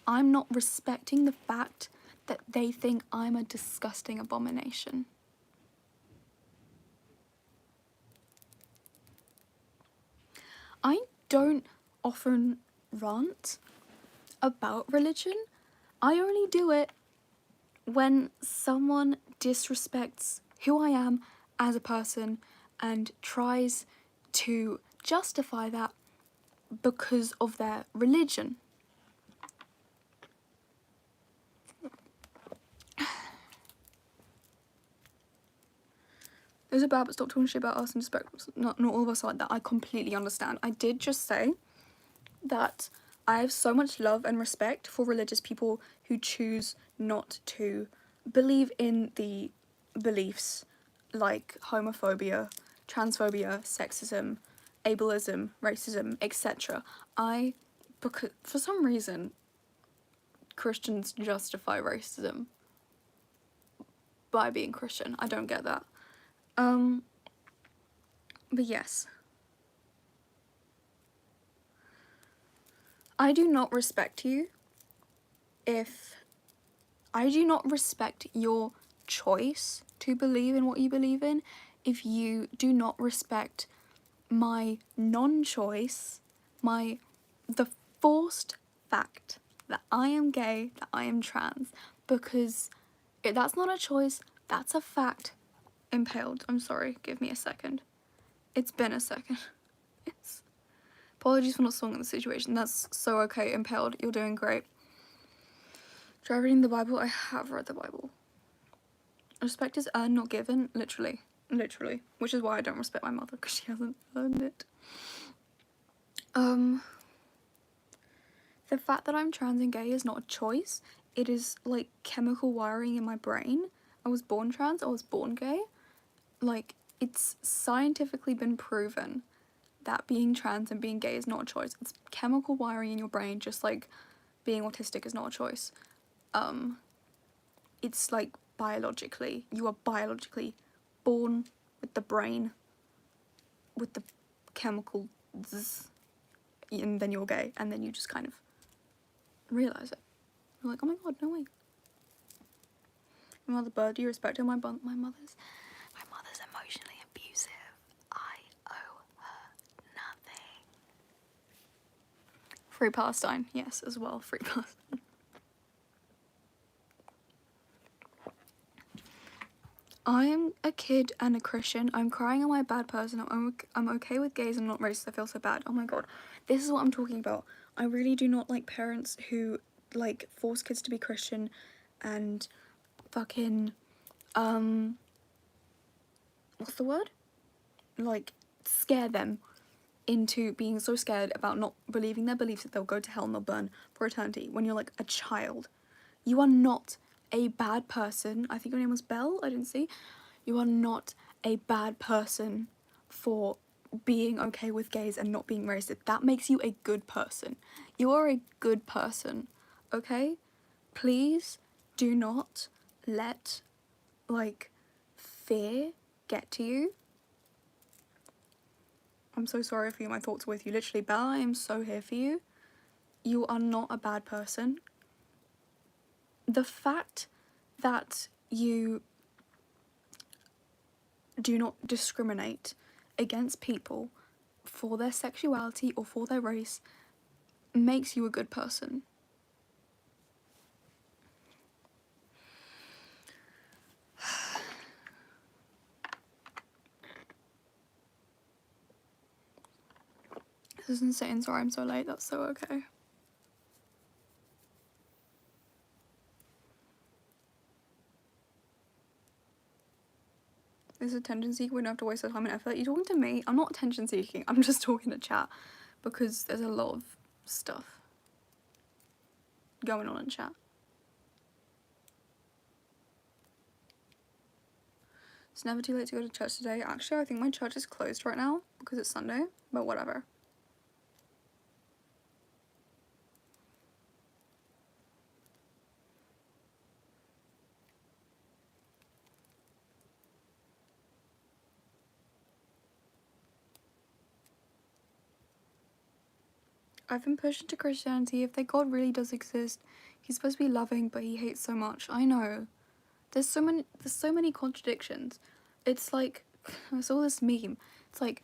I'm not respecting the fact that they think I'm a disgusting abomination. I don't often rant about religion. I only do it when someone disrespects who I am as a person and tries to justify that because of their religion. Those are bad, but stop talking shit about us and respect. Not all of us are like that. I completely understand. I did just say that I have so much love and respect for religious people who choose not to believe in the beliefs like homophobia, transphobia, sexism, ableism, racism, etc. Because for some reason, Christians justify racism by being Christian. I don't get that. But yes. I do not respect you if I do not respect your choice to believe in what you believe in if you do not respect my non-choice, the forced fact that I am gay, that I am trans, because that's not a choice, that's a fact. Impaled. I'm sorry, give me a second. It's been a second. Apologies for not solving the situation. That's so okay, Impaled. You're doing great. Try reading the Bible. I have read the Bible. Respect is earned, not given. Literally. Which is why I don't respect my mother, because she hasn't earned it. The fact that I'm trans and gay is not a choice. It is like chemical wiring in my brain. I was born trans, I was born gay. Like, it's scientifically been proven that being trans and being gay is not a choice. It's chemical wiring in your brain, just like being autistic is not a choice. It's like biologically, you are biologically born with the brain, with the chemicals, and then you're gay, and then you just kind of realise it. You're like, oh my god, no way. My mother, bird, do you respect her? My mother's emotionally abusive. I owe her nothing. Free Palestine, yes, as well. Free Palestine. I am a kid and a Christian. I'm crying. Am I a bad person? I'm okay with gays and not racist. I feel so bad. Oh my god, this is what I'm talking about. I really do not like parents who like force kids to be Christian and fucking what's the word? Like scare them into being so scared about not believing their beliefs that they'll go to hell and they'll burn for eternity when you're like a child. You are not a bad person. I think your name was Belle, I didn't see. You are not a bad person for being okay with gays and not being racist. That makes you a good person. You are a good person, okay? Please do not let, like, fear get to you. I'm so sorry for you. My thoughts are with you. Literally, Bella, I am so here for you. You are not a bad person. The fact that you do not discriminate against people for their sexuality or for their race makes you a good person. This is insane. Sorry I'm so late. That's so okay. This is attention seeking. We don't have to waste our time and effort. You're talking to me. I'm not attention seeking. I'm just talking to chat because there's a lot of stuff going on in chat. It's never too late to go to church today. Actually, I think my church is closed right now because it's Sunday, but whatever. I've been pushed into Christianity. If their God really does exist, he's supposed to be loving, but he hates so much. I know. There's so many contradictions. It's like, I saw this meme. It's like,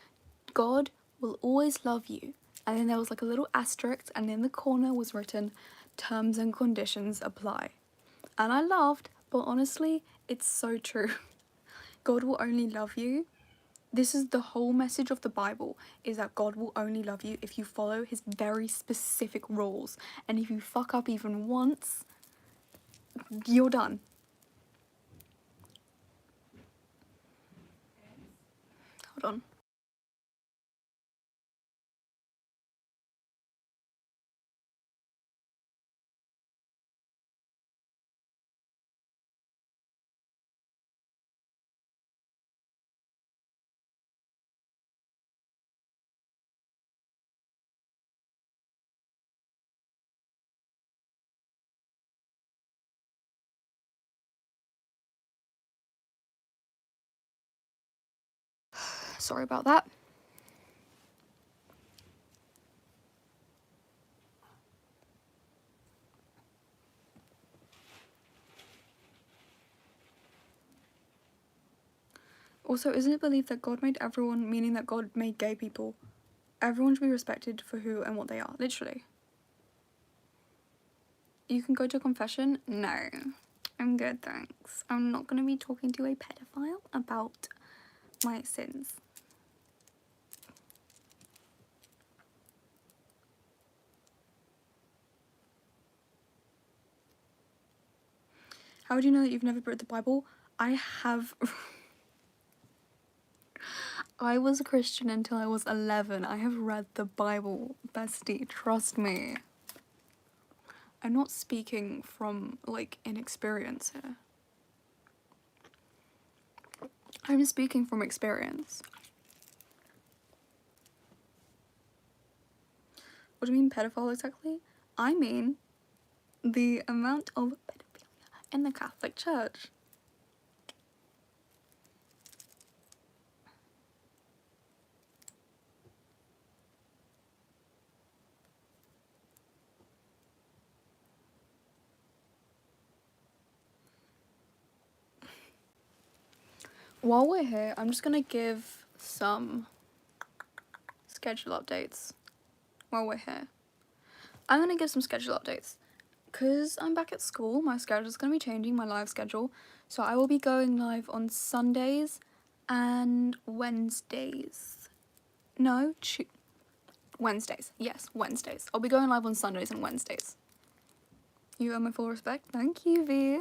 God will always love you. And then there was like a little asterisk, and in the corner was written, terms and conditions apply. And I laughed, but honestly, it's so true. God will only love you. This is the whole message of the Bible, is that God will only love you if you follow his very specific rules. And if you fuck up even once, you're done. Hold on. Sorry about that. Also, isn't it believed that God made everyone, meaning that God made gay people? Everyone should be respected for who and what they are, literally. You can go to confession? No. I'm good, thanks. I'm not gonna be talking to a pedophile about my sins. How would you know that you've never read the Bible? I have. I was a Christian until I was 11. I have read the Bible, bestie, trust me. I'm not speaking from, like, inexperience here. I'm speaking from experience. What do you mean pedophile exactly? I mean the amount of pedophilia in the Catholic Church. while we're here, I'm just gonna give some schedule updates while we're here. I'm gonna give some schedule updates. Because I'm back at school, my schedule's gonna be changing, my live schedule. So I will be going live on Sundays and Wednesdays. No, Wednesdays. Yes, Wednesdays. I'll be going live on Sundays and Wednesdays. You owe my full respect. Thank you, V.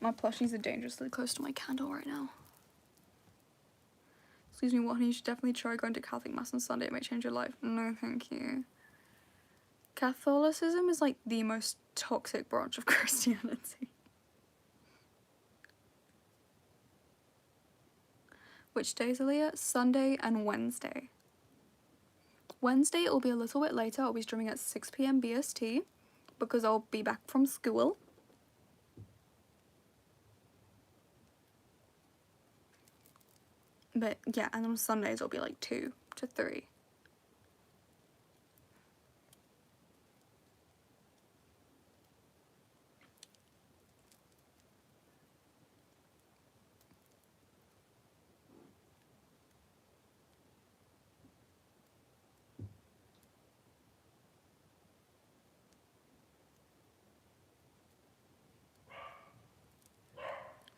My plushies are dangerously close to my candle right now. Excuse me, what, honey? You should definitely try going to Catholic Mass on Sunday. It may change your life. No, thank you. Catholicism is like the most toxic branch of Christianity. Which days, Aaliyah? Sunday and Wednesday. Wednesday it will be a little bit later. I'll be streaming at 6 p.m. BST because I'll be back from school. But yeah, and on Sundays it'll be like 2 to 3.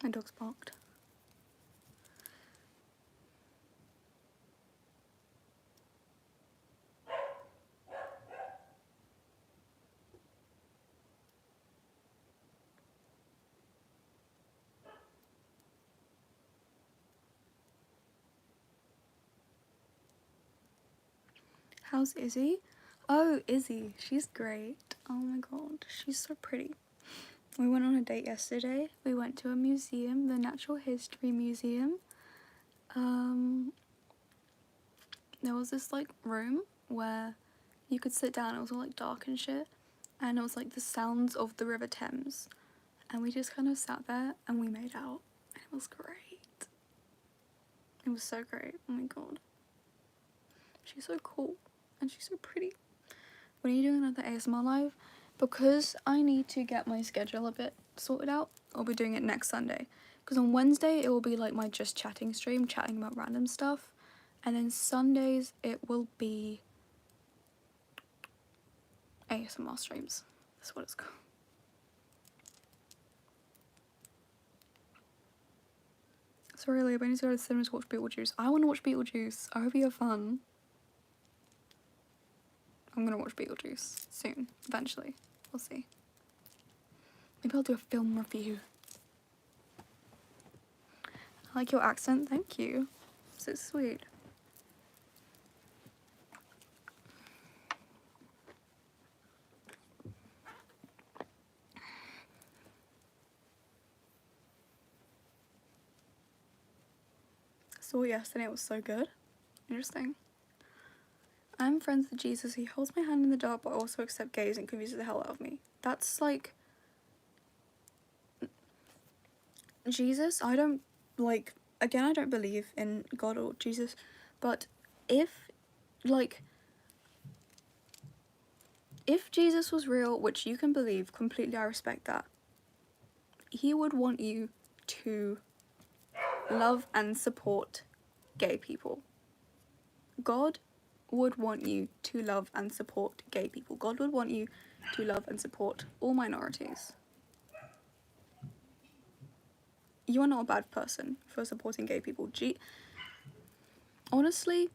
My dog's barked. How's Izzy? Oh, Izzy. She's great. Oh my god. She's so pretty. We went on a date yesterday. We went to a museum, the Natural History Museum. There was this like room where you could sit down. It was all like dark and shit. And it was like the sounds of the River Thames. And we just kind of sat there and we made out. And it was great. It was so great. Oh my god. She's so cool. And she's so pretty. When are you doing another ASMR live? Because I need to get my schedule a bit sorted out, I'll be doing it next Sunday. Because on Wednesday it will be like my just chatting stream, chatting about random stuff. And then Sundays it will be ASMR streams. That's what it's called. Sorry, Leah, but I need to go to the cinema to watch Beetlejuice. I want to watch Beetlejuice. I hope you have fun. I'm gonna watch Beetlejuice soon, eventually. We'll see. Maybe I'll do a film review. I like your accent, thank you. So sweet. Saw it yesterday, it was so good. Interesting. I'm friends with Jesus. He holds my hand in the dark, but also accepts gays and confuses the hell out of me. That's like Jesus. I don't like. Again, I don't believe in God or Jesus, but if Jesus was real, which you can believe completely, I respect that. He would want you to love and support gay people. God would want you to love and support gay people. God would want you to love and support all minorities. You are not a bad person for supporting gay people. Honestly,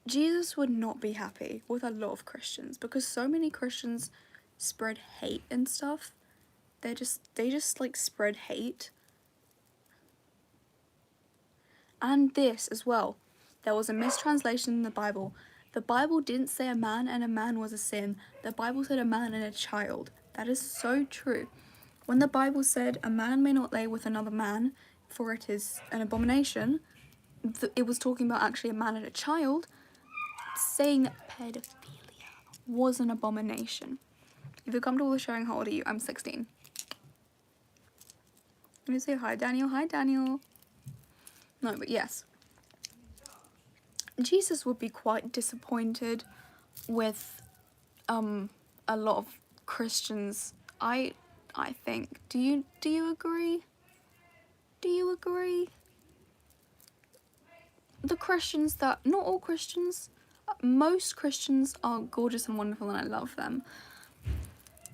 Jesus would not be happy with a lot of Christians because so many Christians spread hate and stuff. They just like spread hate. And this as well. There was a mistranslation in the Bible. The Bible didn't say a man and a man was a sin. The Bible said a man and a child. That is so true. When the Bible said a man may not lay with another man, for it is an abomination, it was talking about actually a man and a child, saying that pedophilia was an abomination. If you're comfortable with sharing, how old are you? I'm 16. Let me say hi, Daniel. Hi, Daniel. No, but yes. Jesus would be quite disappointed with a lot of Christians. I think. Do you agree? Do you agree? The Christians that, not all Christians, most Christians are gorgeous and wonderful and I love them.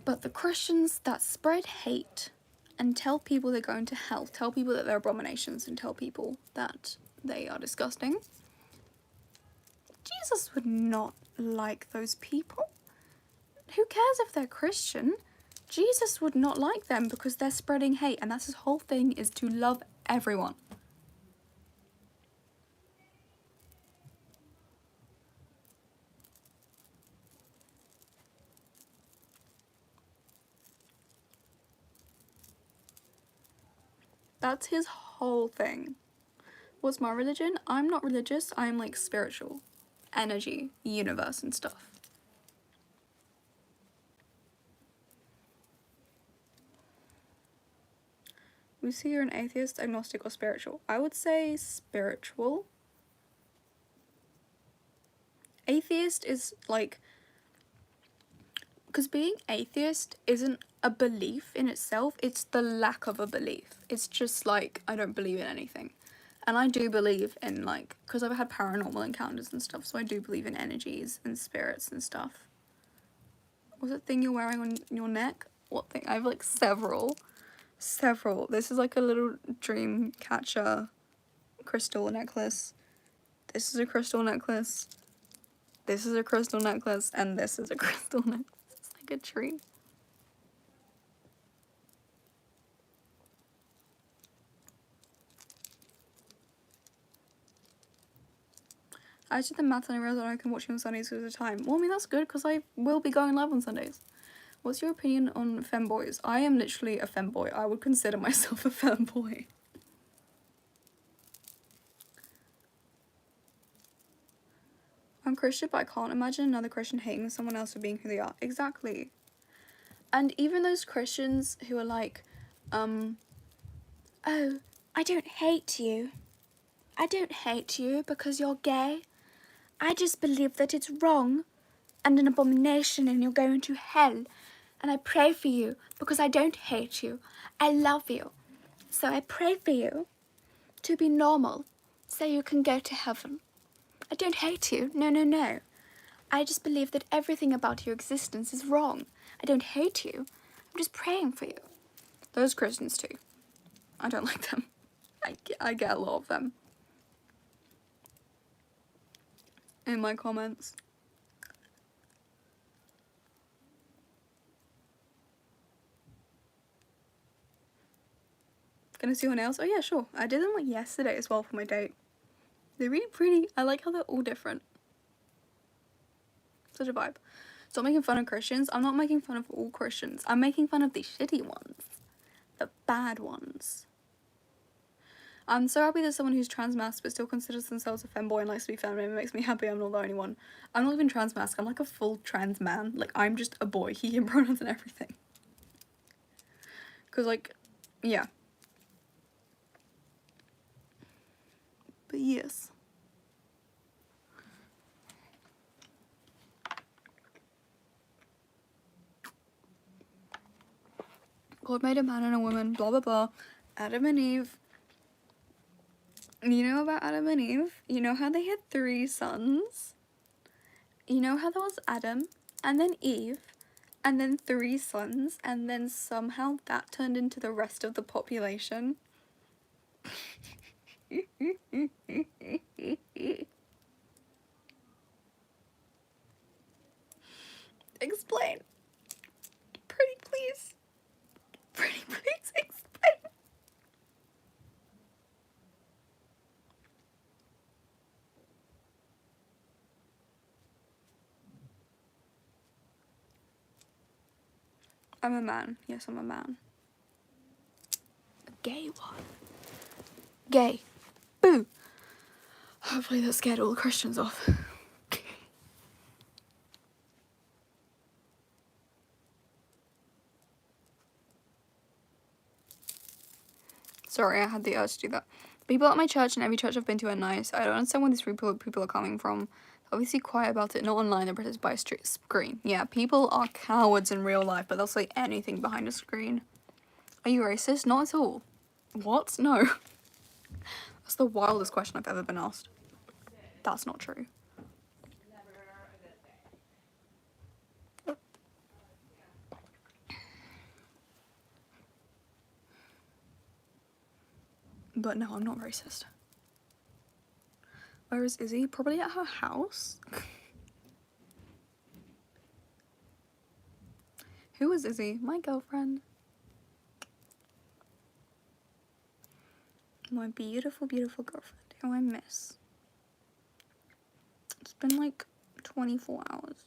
But the Christians that spread hate and tell people they're going to hell, tell people that they're abominations and tell people that they are disgusting, Jesus would not like those people. Who cares if they're Christian? Jesus would not like them because they're spreading hate, and that's his whole thing, is to love everyone. That's his whole thing. What's my religion? I'm not religious, I'm like spiritual. Energy, universe and stuff. We see you're an atheist, agnostic, or spiritual. I would say spiritual. Atheist is like, because being atheist isn't a belief in itself, it's the lack of a belief. It's just like, I don't believe in anything. And I do believe in like, because I've had paranormal encounters and stuff, so I do believe in energies and spirits and stuff. What's that thing you're wearing on your neck? What thing? I have like several. This is like a little dream catcher crystal necklace. This is a crystal necklace. This is a crystal necklace. And this is a crystal necklace. It's like a tree. I just did the math and I realized that I can watch you on Sundays because of the time. Well, I mean, that's good because I will be going live on Sundays. What's your opinion on femboys? I am literally a femboy. I would consider myself a femboy. I'm Christian, but I can't imagine another Christian hating someone else for being who they are. Exactly. And even those Christians who are like, oh, I don't hate you. I don't hate you because you're gay. I just believe that it's wrong and an abomination and you're going to hell. And I pray for you because I don't hate you. I love you. So I pray for you to be normal so you can go to heaven. I don't hate you. No, no, no. I just believe that everything about your existence is wrong. I don't hate you. I'm just praying for you. Those Christians too. I don't like them. I get a lot of them in my comments. Gonna see your nails? Oh yeah, sure. I did them like yesterday as well for my date. They're really pretty. I like how they're all different. Such a vibe. Stop making fun of Christians. I'm not making fun of all Christians. I'm making fun of the shitty ones. The bad ones. I'm so happy there's someone who's transmasc but still considers themselves a femboy and likes to be feminine. It makes me happy I'm not the only one. I'm not even transmasc. I'm like a full trans man. Like, I'm just a boy. He and pronouns and everything. Because, like, yeah. But yes. God made a man and a woman, blah blah blah. Adam and Eve. You know about Adam and Eve? You know how they had 3 sons? You know how there was Adam, and then Eve, and then 3 sons, and then somehow that turned into the rest of the population? Explain. Pretty please. Pretty please explain. I'm a man. Yes, I'm a man. A gay one. Gay. Boo. Hopefully that scared all the Christians off. Sorry, I had the urge to do that. People at my church and every church I've been to are nice. I don't understand where these people are coming from. Obviously quiet about it, not online, they're protected by a screen. Yeah, people are cowards in real life, but they'll say anything behind a screen. Are you racist? Not at all. What? No. That's the wildest question I've ever been asked. That's not true. But no, I'm not racist. Where is Izzy? Probably at her house. Who is Izzy? My girlfriend. My beautiful, beautiful girlfriend, who I miss. It's been like 24 hours.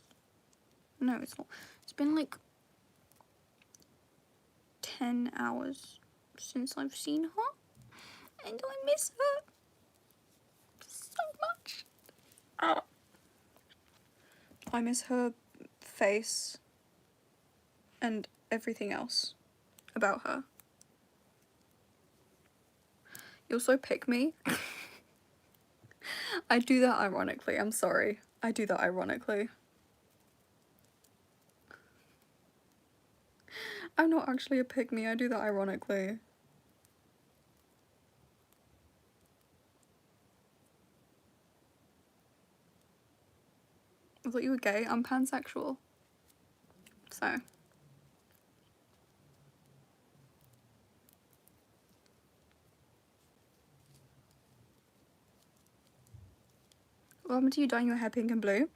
No, it's not. It's been like 10 hours since I've seen her. And I miss her so much. Oh. I miss her face and everything else about her. You're so pick me. I do that ironically, I'm sorry. I do that ironically. I'm not actually a pick me, I do that ironically. I thought you were gay, I'm pansexual. So. What happened to you dyeing your hair pink and blue?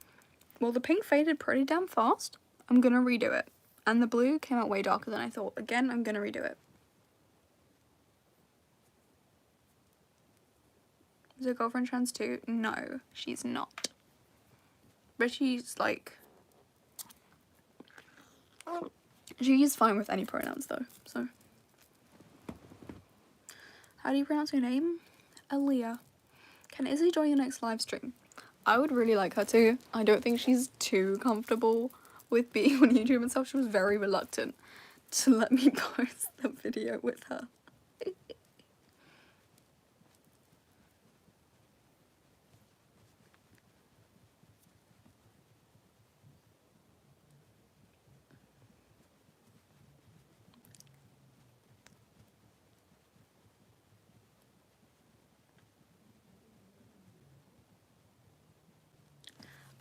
Well, the pink faded pretty damn fast. I'm gonna redo it. And the blue came out way darker than I thought. Again, I'm gonna redo it. Is your girlfriend trans too? No, she's not. But she's like... She's fine with any pronouns though, so... How do you pronounce your name? Aaliyah. Can Izzy join your next live stream? I would really like her to. I don't think she's too comfortable with being on YouTube and stuff. She was very reluctant to let me post the video with her.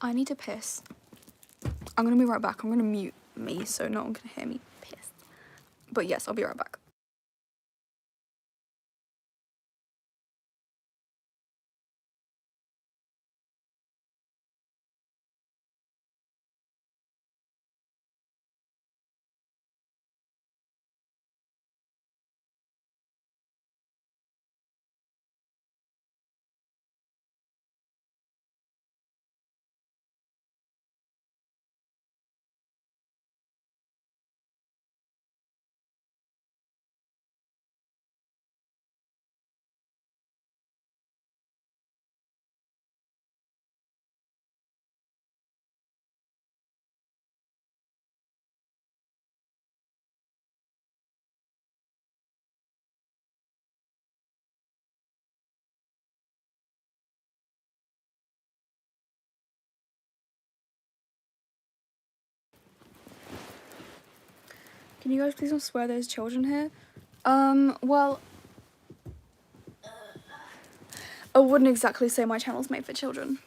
I need to piss. I'm gonna be right back. I'm gonna mute me so no one can hear me piss. But yes, I'll be right back. Can you guys please not swear there's children here? Well, I wouldn't exactly say my channel's made for children.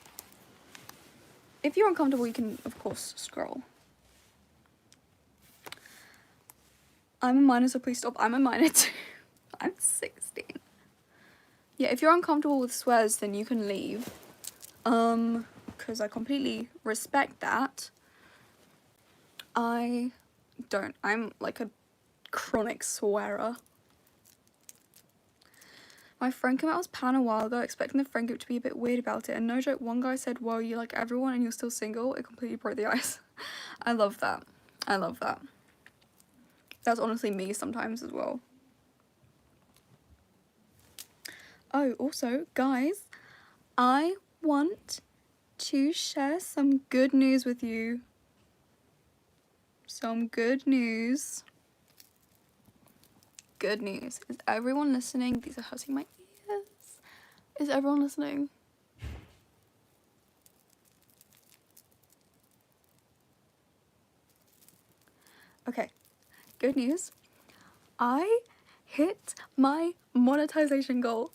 If you're uncomfortable, you can, of course, scroll. I'm a minor, so please stop. I'm a minor too. I'm 16. Yeah, if you're uncomfortable with swears, then you can leave. Because I completely respect that. I don't. I'm like a chronic swearer. My friend came out as pan a while ago, expecting the friend group to be a bit weird about it, and no joke, one guy said, "Whoa, you like everyone and you're still single?" It completely broke the ice. I love that. I love that. That's honestly me sometimes as well. Oh, also, guys, I want to share some good news with you. Some good news. Good news. Is everyone listening? These are hurting my ears. Is everyone listening? Okay, good news. I hit my monetization goal.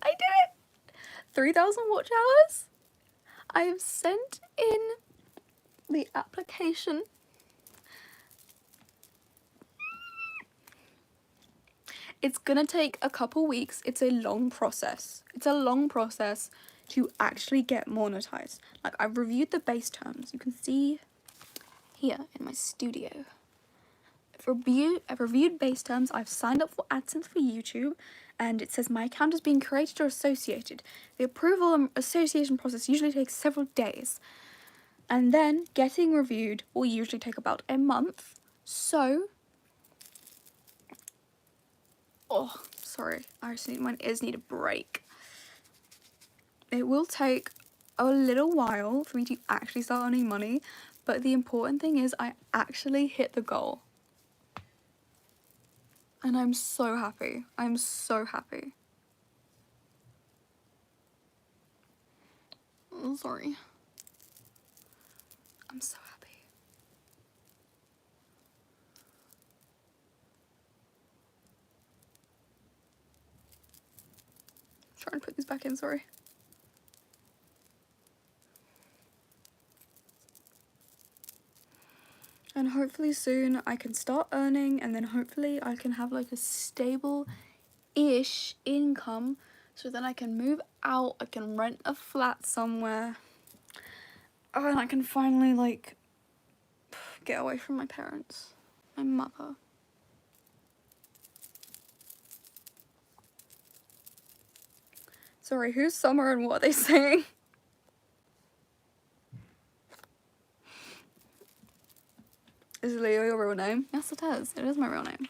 I did it! 3,000 watch hours. I have sent in the application. It's gonna take a couple weeks. It's a long process. It's a long process to actually get monetized. Like, I've reviewed the base terms. You can see here in my studio. I've reviewed base terms. I've signed up for AdSense for YouTube, and it says my account is being created or associated. The approval and association process usually takes several days, and then getting reviewed will usually take about a month. So, oh, sorry, my ears need a break. It will take a little while for me to actually start earning money, but the important thing is I actually hit the goal. And I'm so happy. I'm so happy. Oh, sorry. I'm so happy. I'm trying to put these back in, sorry. And hopefully soon I can start earning, and then hopefully I can have like a stable-ish income, so then I can move out, I can rent a flat somewhere, and I can finally like get away from my parents, my mother. Sorry, who's Summer and what are they saying? Is Leo your real name? Yes, it is. It is my real name.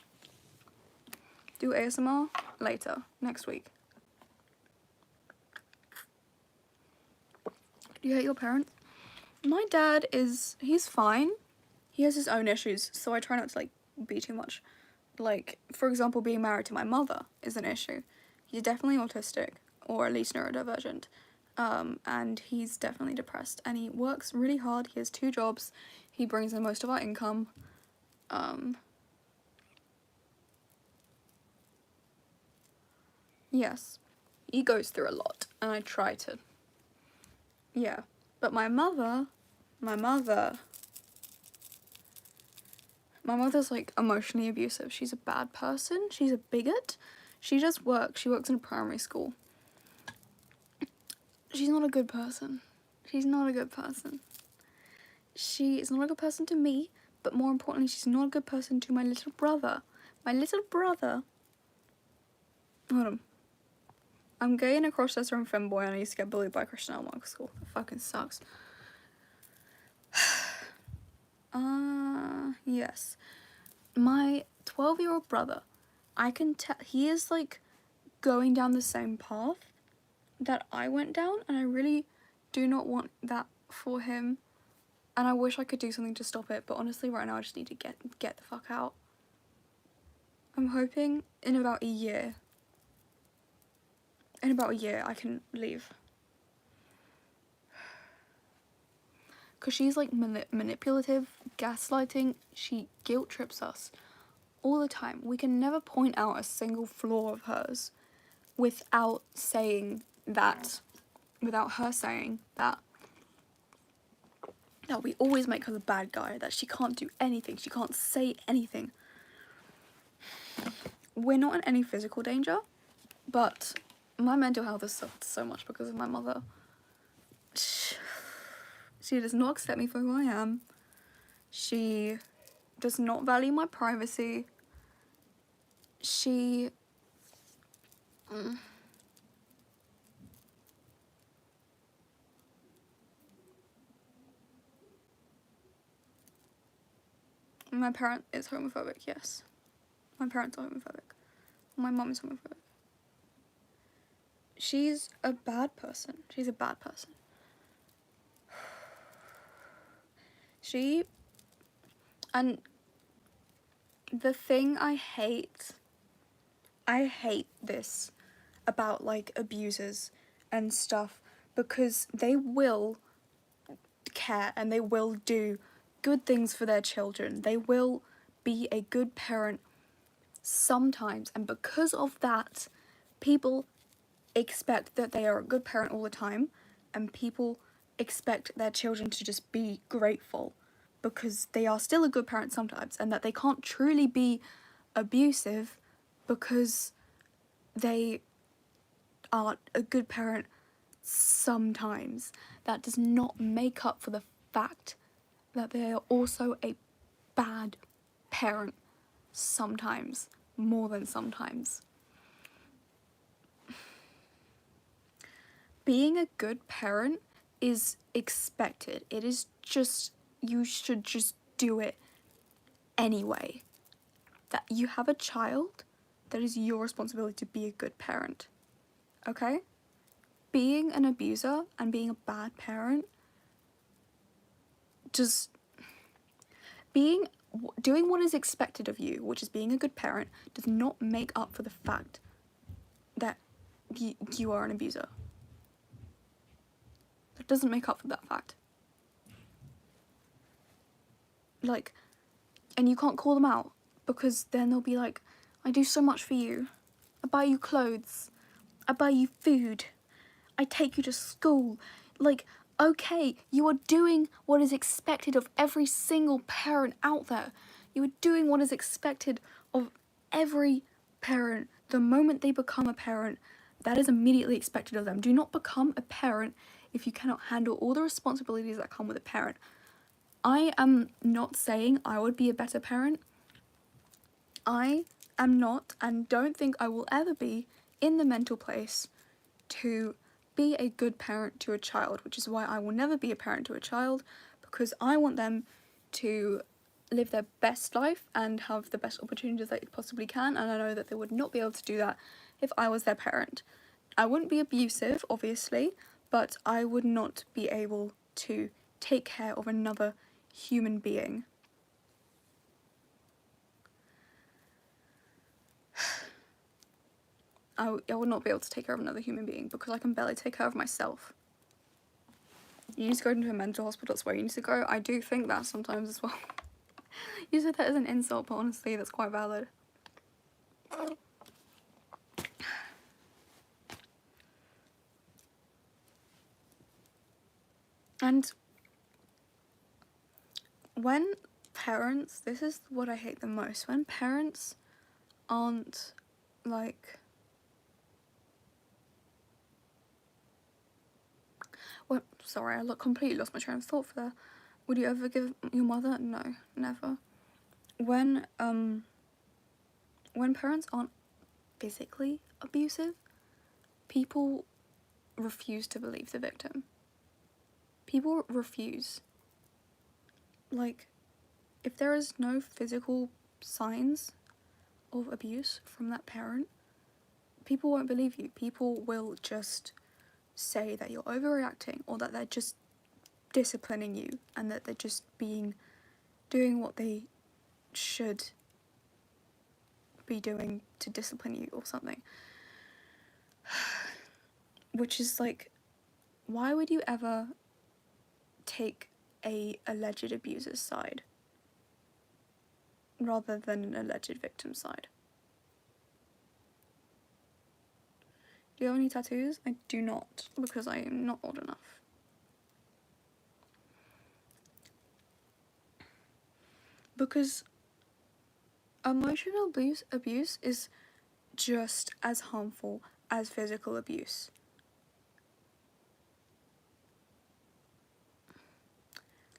Do ASMR later, next week. Do you hate your parents? My dad he's fine. He has his own issues, so I try not to like be too much. Like, for example, being married to my mother is an issue. He's definitely autistic, or at least neurodivergent. And he's definitely depressed, and he works really hard. He has 2 jobs. He brings in most of our income. Yes, he goes through a lot, and I try to. Yeah, but my mother's like emotionally abusive. She's a bad person. She's a bigot. She just works. She works in a primary school. She's not a good person. She's not a good person. She is not a good person to me, but more importantly, she's not a good person to my little brother. My little brother. Hold on. I'm gay and a crossdresser and femboy, and I used to get bullied by Christian Michael school. That fucking sucks. Yes. My 12-year-old brother, I can tell he is like going down the same path that I went down, and I really do not want that for him, and I wish I could do something to stop it, but honestly right now I just need to get the fuck out. I'm hoping in about a year I can leave, because she's like manipulative, gaslighting. She guilt trips us all the time. We can never point out a single flaw of hers without her saying that we always make her the bad guy, that she can't do anything, she can't say anything. We're not in any physical danger, but my mental health has suffered so much because of my mother. She does not accept me for who I am. She does not value my privacy. My parent is homophobic, yes. My parents are homophobic. My mom is homophobic. She's a bad person. She's a bad person. And the thing I hate this about like abusers and stuff, because they will care and they will do good things for their children. They will be a good parent sometimes, and because of that, people expect that they are a good parent all the time, and people expect their children to just be grateful because they are still a good parent sometimes, and that they can't truly be abusive because they are a good parent sometimes. That does not make up for the fact that they are also a bad parent sometimes, more than sometimes. Being a good parent is expected. It is just, you should just do it anyway. That you have a child, that is your responsibility to be a good parent. Okay? Being an abuser and being a bad parent, just doing what is expected of you, which is being a good parent, does not make up for the fact that you are an abuser. That doesn't make up for that fact. Like, and you can't call them out, because then they'll be like, I do so much for you. I buy you clothes. I buy you food. I take you to school. Like, okay, you are doing what is expected of every single parent out there. You are doing what is expected of every parent. The moment they become a parent, that is immediately expected of them. Do not become a parent if you cannot handle all the responsibilities that come with a parent. I am not saying I would be a better parent. I am not, and don't think I will ever be, in the mental place to be a good parent to a child, which is why I will never be a parent to a child, because I want them to live their best life and have the best opportunities they possibly can, and I know that they would not be able to do that if I was their parent. I wouldn't be abusive, obviously, but I would not be able to take care of another human being. I would not be able to take care of another human being because I can barely take care of myself. You need to go into a mental hospital, that's where you need to go. I do think that sometimes as well. You said that as an insult, but honestly, that's quite valid. And when parents, this is what I hate the most, when parents aren't like, well, sorry, I completely lost my train of thought for that. Would you ever give your mother? No, never. When parents aren't physically abusive, people refuse to believe the victim. People refuse. Like, if there is no physical signs of abuse from that parent, people won't believe you. People will just say that you're overreacting, or that they're just disciplining you, and that they're just doing what they should be doing to discipline you or something. Which is like, why would you ever take a alleged abuser's side rather than an alleged victim's side? Do you have any tattoos? I do not, because I am not old enough. Because emotional abuse is just as harmful as physical abuse.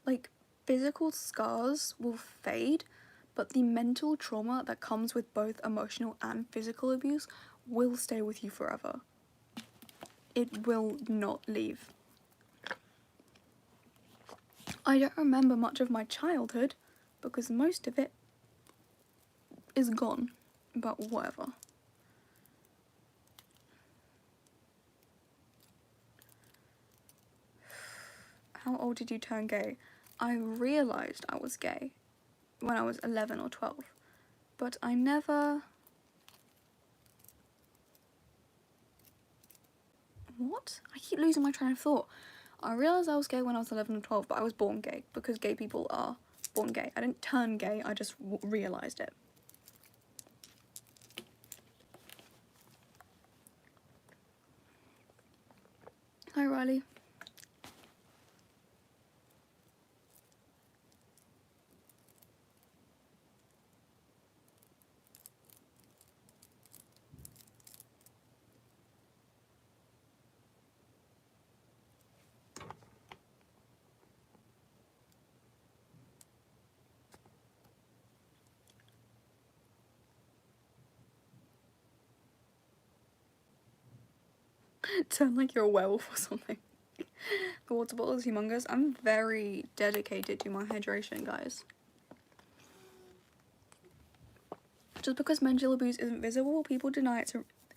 Like, physical scars will fade, but the mental trauma that comes with both emotional and physical abuse will stay with you forever. It will not leave. I don't remember much of my childhood because most of it is gone, but whatever. How old did you turn gay? I realised I was gay when I was 11 or 12, but I never... What? I keep losing my train of thought. I realised I was gay when I was 11 or 12, but I was born gay because gay people are born gay. I didn't turn gay, I just realised it. Hi, Riley. Turn like you're a werewolf or something. The water bottle is humongous. I'm very dedicated to my hydration, guys. Just because mental abuse isn't visible, people deny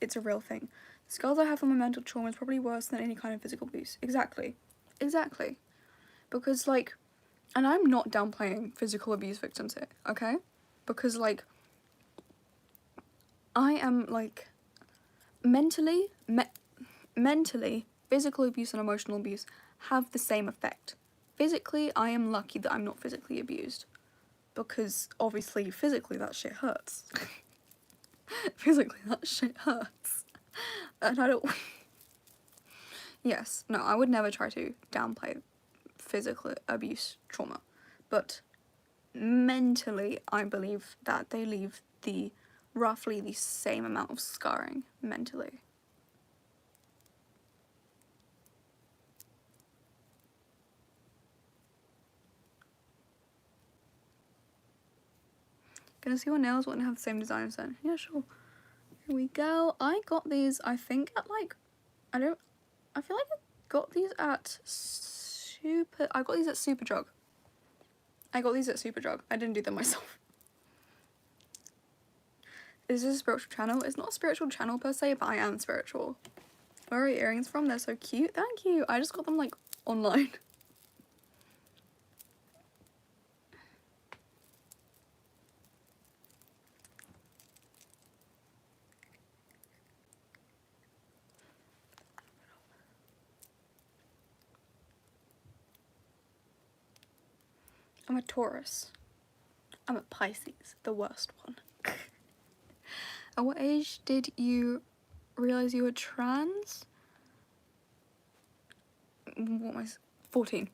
it's a real thing. The scars I have from my mental trauma is probably worse than any kind of physical abuse. Exactly. Exactly. Because, like, and I'm not downplaying physical abuse victims here, okay? Because, like, I am, like, mentally, physical abuse and emotional abuse have the same effect. Physically, I am lucky that I'm not physically abused. Because, obviously, physically that shit hurts. Physically that shit hurts. And I don't... Yes, no, I would never try to downplay physical abuse trauma. But mentally, I believe that they leave roughly the same amount of scarring mentally. Gonna see what nails want to have the same design as then. Yeah, sure. Here we go. I got these, I think, at like, I feel like I got these at Superdrug. I got these at Superdrug. I didn't do them myself. Is this a spiritual channel? It's not a spiritual channel per se, but I am spiritual. Where are your earrings from? They're so cute. Thank you. I just got them like online. I'm a Taurus. I'm a Pisces, the worst one. At what age did you realize you were trans? What am I? 14.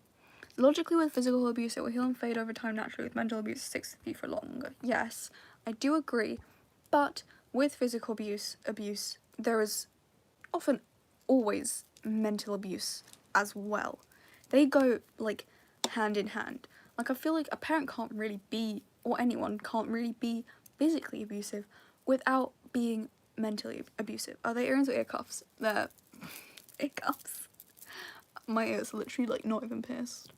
Logically, with physical abuse, it will heal and fade over time naturally. With mental abuse, it sticks with you for longer. Yes, I do agree. But with physical abuse, there is often always mental abuse as well. They go, like, hand in hand. Like, I feel like a parent can't really be, or anyone can't really be physically abusive without being mentally abusive. Are they earrings or ear cuffs? They're ear cuffs. My ears are literally, like, not even pierced.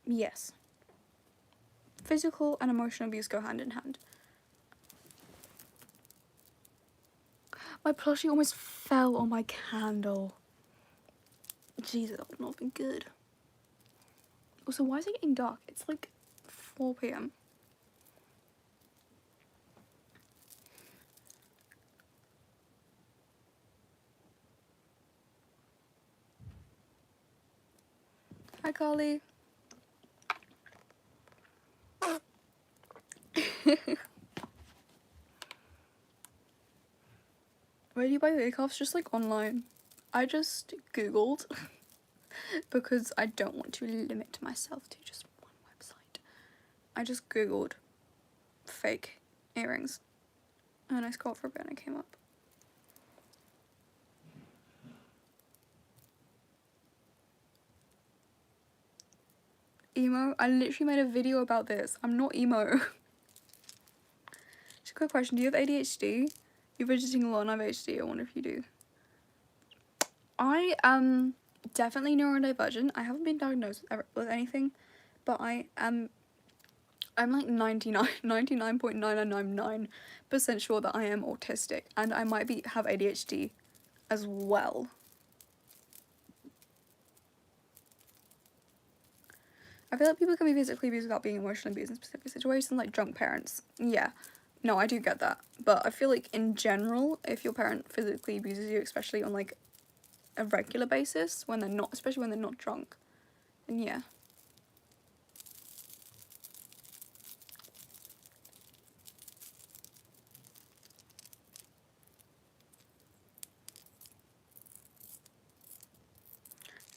Yes. Physical and emotional abuse go hand in hand. My plushie almost fell on my candle. Jesus, that would not be good. Also, why is it getting dark? It's like 4 p.m. Hi, Carly. Where do you buy your ear cuffs? Just like online. I just googled because I don't want to limit myself to just one website. I just googled fake earrings and I scrolled for a bit and it came up. Emo? I literally made a video about this. I'm not emo. Just a quick question. Do you have ADHD? You're fidgeting a lot and I have ADHD. I wonder if you do. I am definitely neurodivergent. I haven't been diagnosed with anything, but I'm like 99.9999% sure that I am autistic and I might have ADHD as well. I feel like people can be physically abused without being emotionally abused in specific situations, like drunk parents. Yeah. No, I do get that. But I feel like in general, if your parent physically abuses you, especially on like a regular basis, when they're not, especially when they're not drunk, then yeah.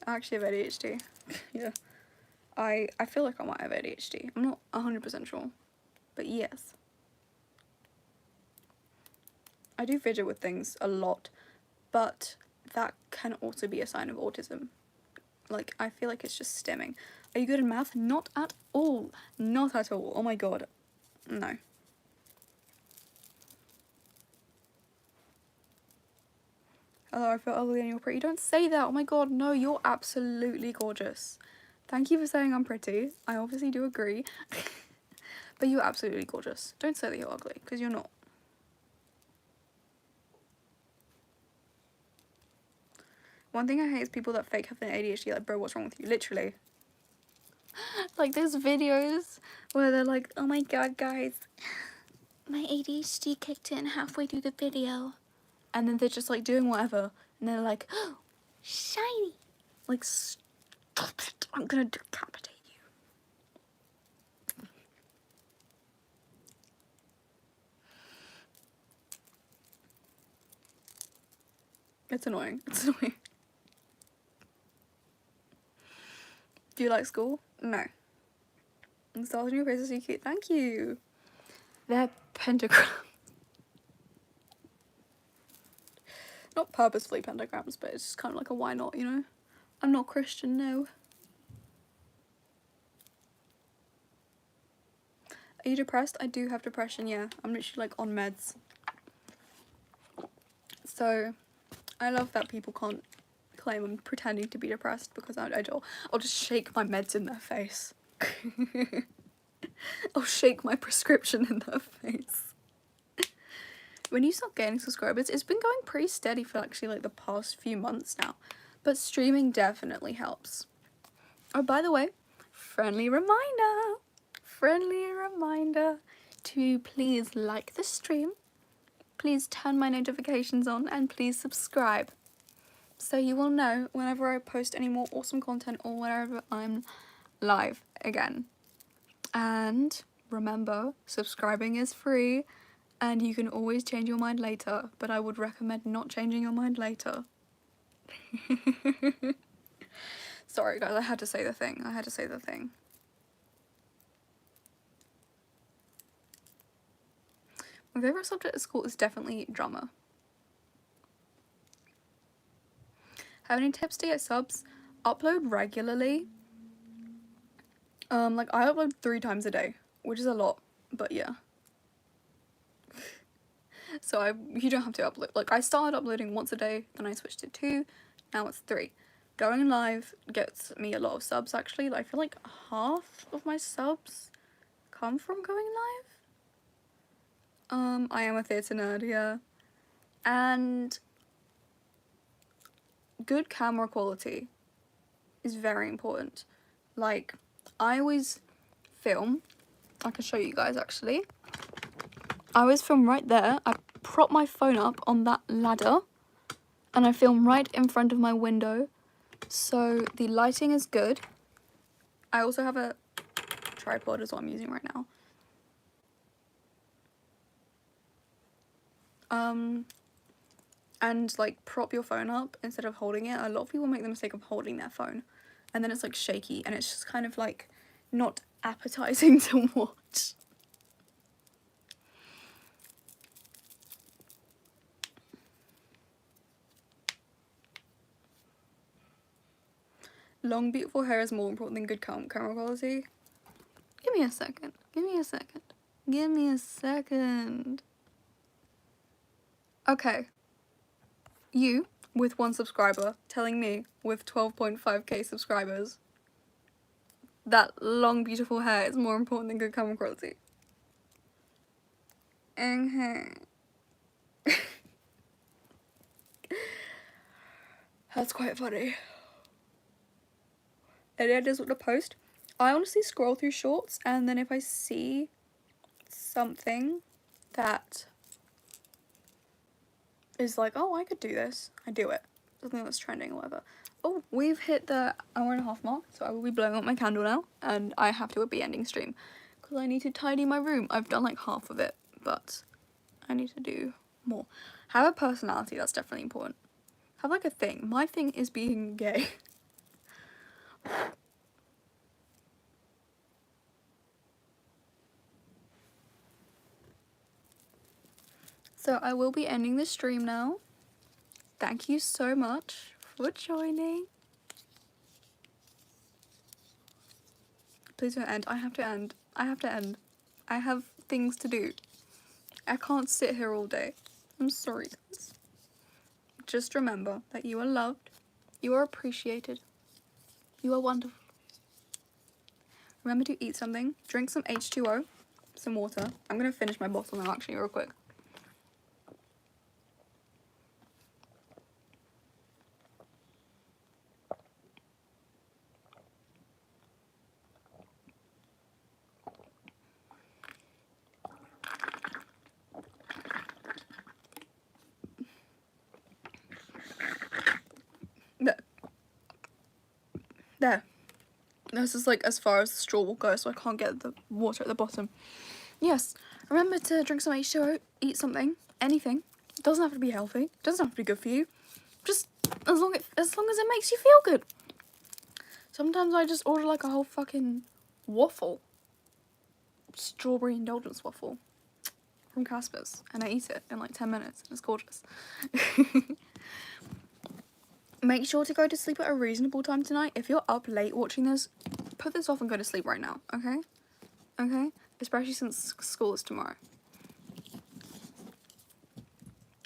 I actually have ADHD. Yeah. I feel like I might have ADHD. I'm not 100% sure. But yes. I do fidget with things a lot, but that can also be a sign of autism. Like, I feel like it's just stemming. Are you good in math? Not at all. Not at all. Oh my god. No. Hello, I feel ugly and you're pretty. Don't say that. Oh my god, no, you're absolutely gorgeous. Thank you for saying I'm pretty. I obviously do agree. But you're absolutely gorgeous. Don't say that you're ugly, because you're not. One thing I hate is people that fake having ADHD, like, bro, what's wrong with you? Literally. Like, there's videos where they're like, oh my god, guys, My ADHD kicked in halfway through the video. and then they're just, like, doing whatever, and they're like, Oh, shiny. like, stop it, I'm gonna decapitate you. It's annoying. It's annoying. Do you like school? No. The stars on your face are so cute. Thank you. They're pentagrams. Not purposefully pentagrams, but it's just kind of like a why not, you know? I'm not Christian, no. Are you depressed? I do have depression, yeah. I'm literally like on meds. So, I love that people can't claim I'm pretending to be depressed because I'll just shake my meds in their face. I'll shake my prescription in their face. When you start gaining subscribers, it's been going pretty steady for actually like the past few months now. But streaming definitely helps. Oh, by the way, friendly reminder to please like the stream, please turn my notifications on, and please subscribe. So you will know whenever I post any more awesome content or whenever I'm live again. And remember, subscribing is free and you can always change your mind later, but I would recommend not changing your mind later. Sorry guys, I had to say the thing. My favourite subject at school is definitely drama. Have any tips to get subs? Upload regularly. Like I upload 3 times a day, which is a lot, but yeah. So you don't have to upload. Like I started uploading once a day, then I switched to 2, now it's 3. Going live gets me a lot of subs actually. Like, I feel like half of my subs come from going live. I am a theatre nerd, yeah. And good camera quality is very important. Like, I always film, I can show you guys actually. I always film right there. I prop my phone up on that ladder and I film right in front of my window. So the lighting is good. I also have a tripod is what I'm using right now. And like prop your phone up instead of holding it. A lot of people make the mistake of holding their phone and then it's like shaky and it's just kind of like not appetizing to watch. Long beautiful hair is more important than good camera quality. Give me a second. Okay. You, with 1 subscriber, telling me, with 12.5k subscribers, that long, beautiful hair is more important than good camera quality. That's quite funny. Any ideas what to post? I honestly scroll through shorts, and then if I see something that is like, oh, I could do this, I do it. Something that's trending or whatever. Oh, we've hit the hour-and-a-half mark, so I will be blowing up my candle now, and I have to be ending stream because I need to tidy my room. I've done like half of it, but I need to do more. Have a personality, that's definitely important. Have like a thing. My thing is being gay. So I will be ending the stream now. Thank you so much for joining. Please don't end. I have to end. I have to end. I have things to do. I can't sit here all day. I'm sorry, guys. Just remember that you are loved. You are appreciated. You are wonderful. Remember to eat something. Drink some H2O. Some water. I'm going to finish my bottle now, actually, real quick. There. There. This is like as far as the straw will go, so I can't get the water at the bottom. Yes, remember to drink some H2O, eat something, anything. It doesn't have to be healthy. It doesn't have to be good for you. Just as long as it makes you feel good. Sometimes I just order like a whole fucking waffle. Strawberry indulgence waffle from Casper's, and I eat it in like 10 minutes, and it's gorgeous. Make sure to go to sleep at a reasonable time tonight. If you're up late watching this, put this off and go to sleep right now, okay? Okay? Especially since school is tomorrow.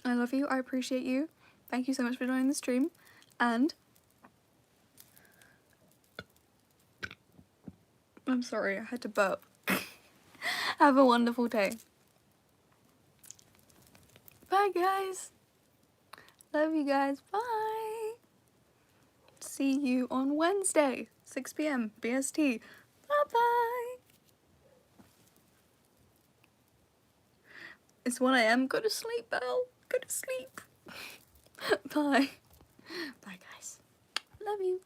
I love you. I appreciate you. Thank you so much for joining the stream. And I'm sorry, I had to burp. Have a wonderful day. Bye, guys. Love you guys. Bye. See you on Wednesday, 6 p.m. BST. Bye-bye. It's 1 a.m. Go to sleep, Belle. Go to sleep. Bye. Bye, guys. Love you.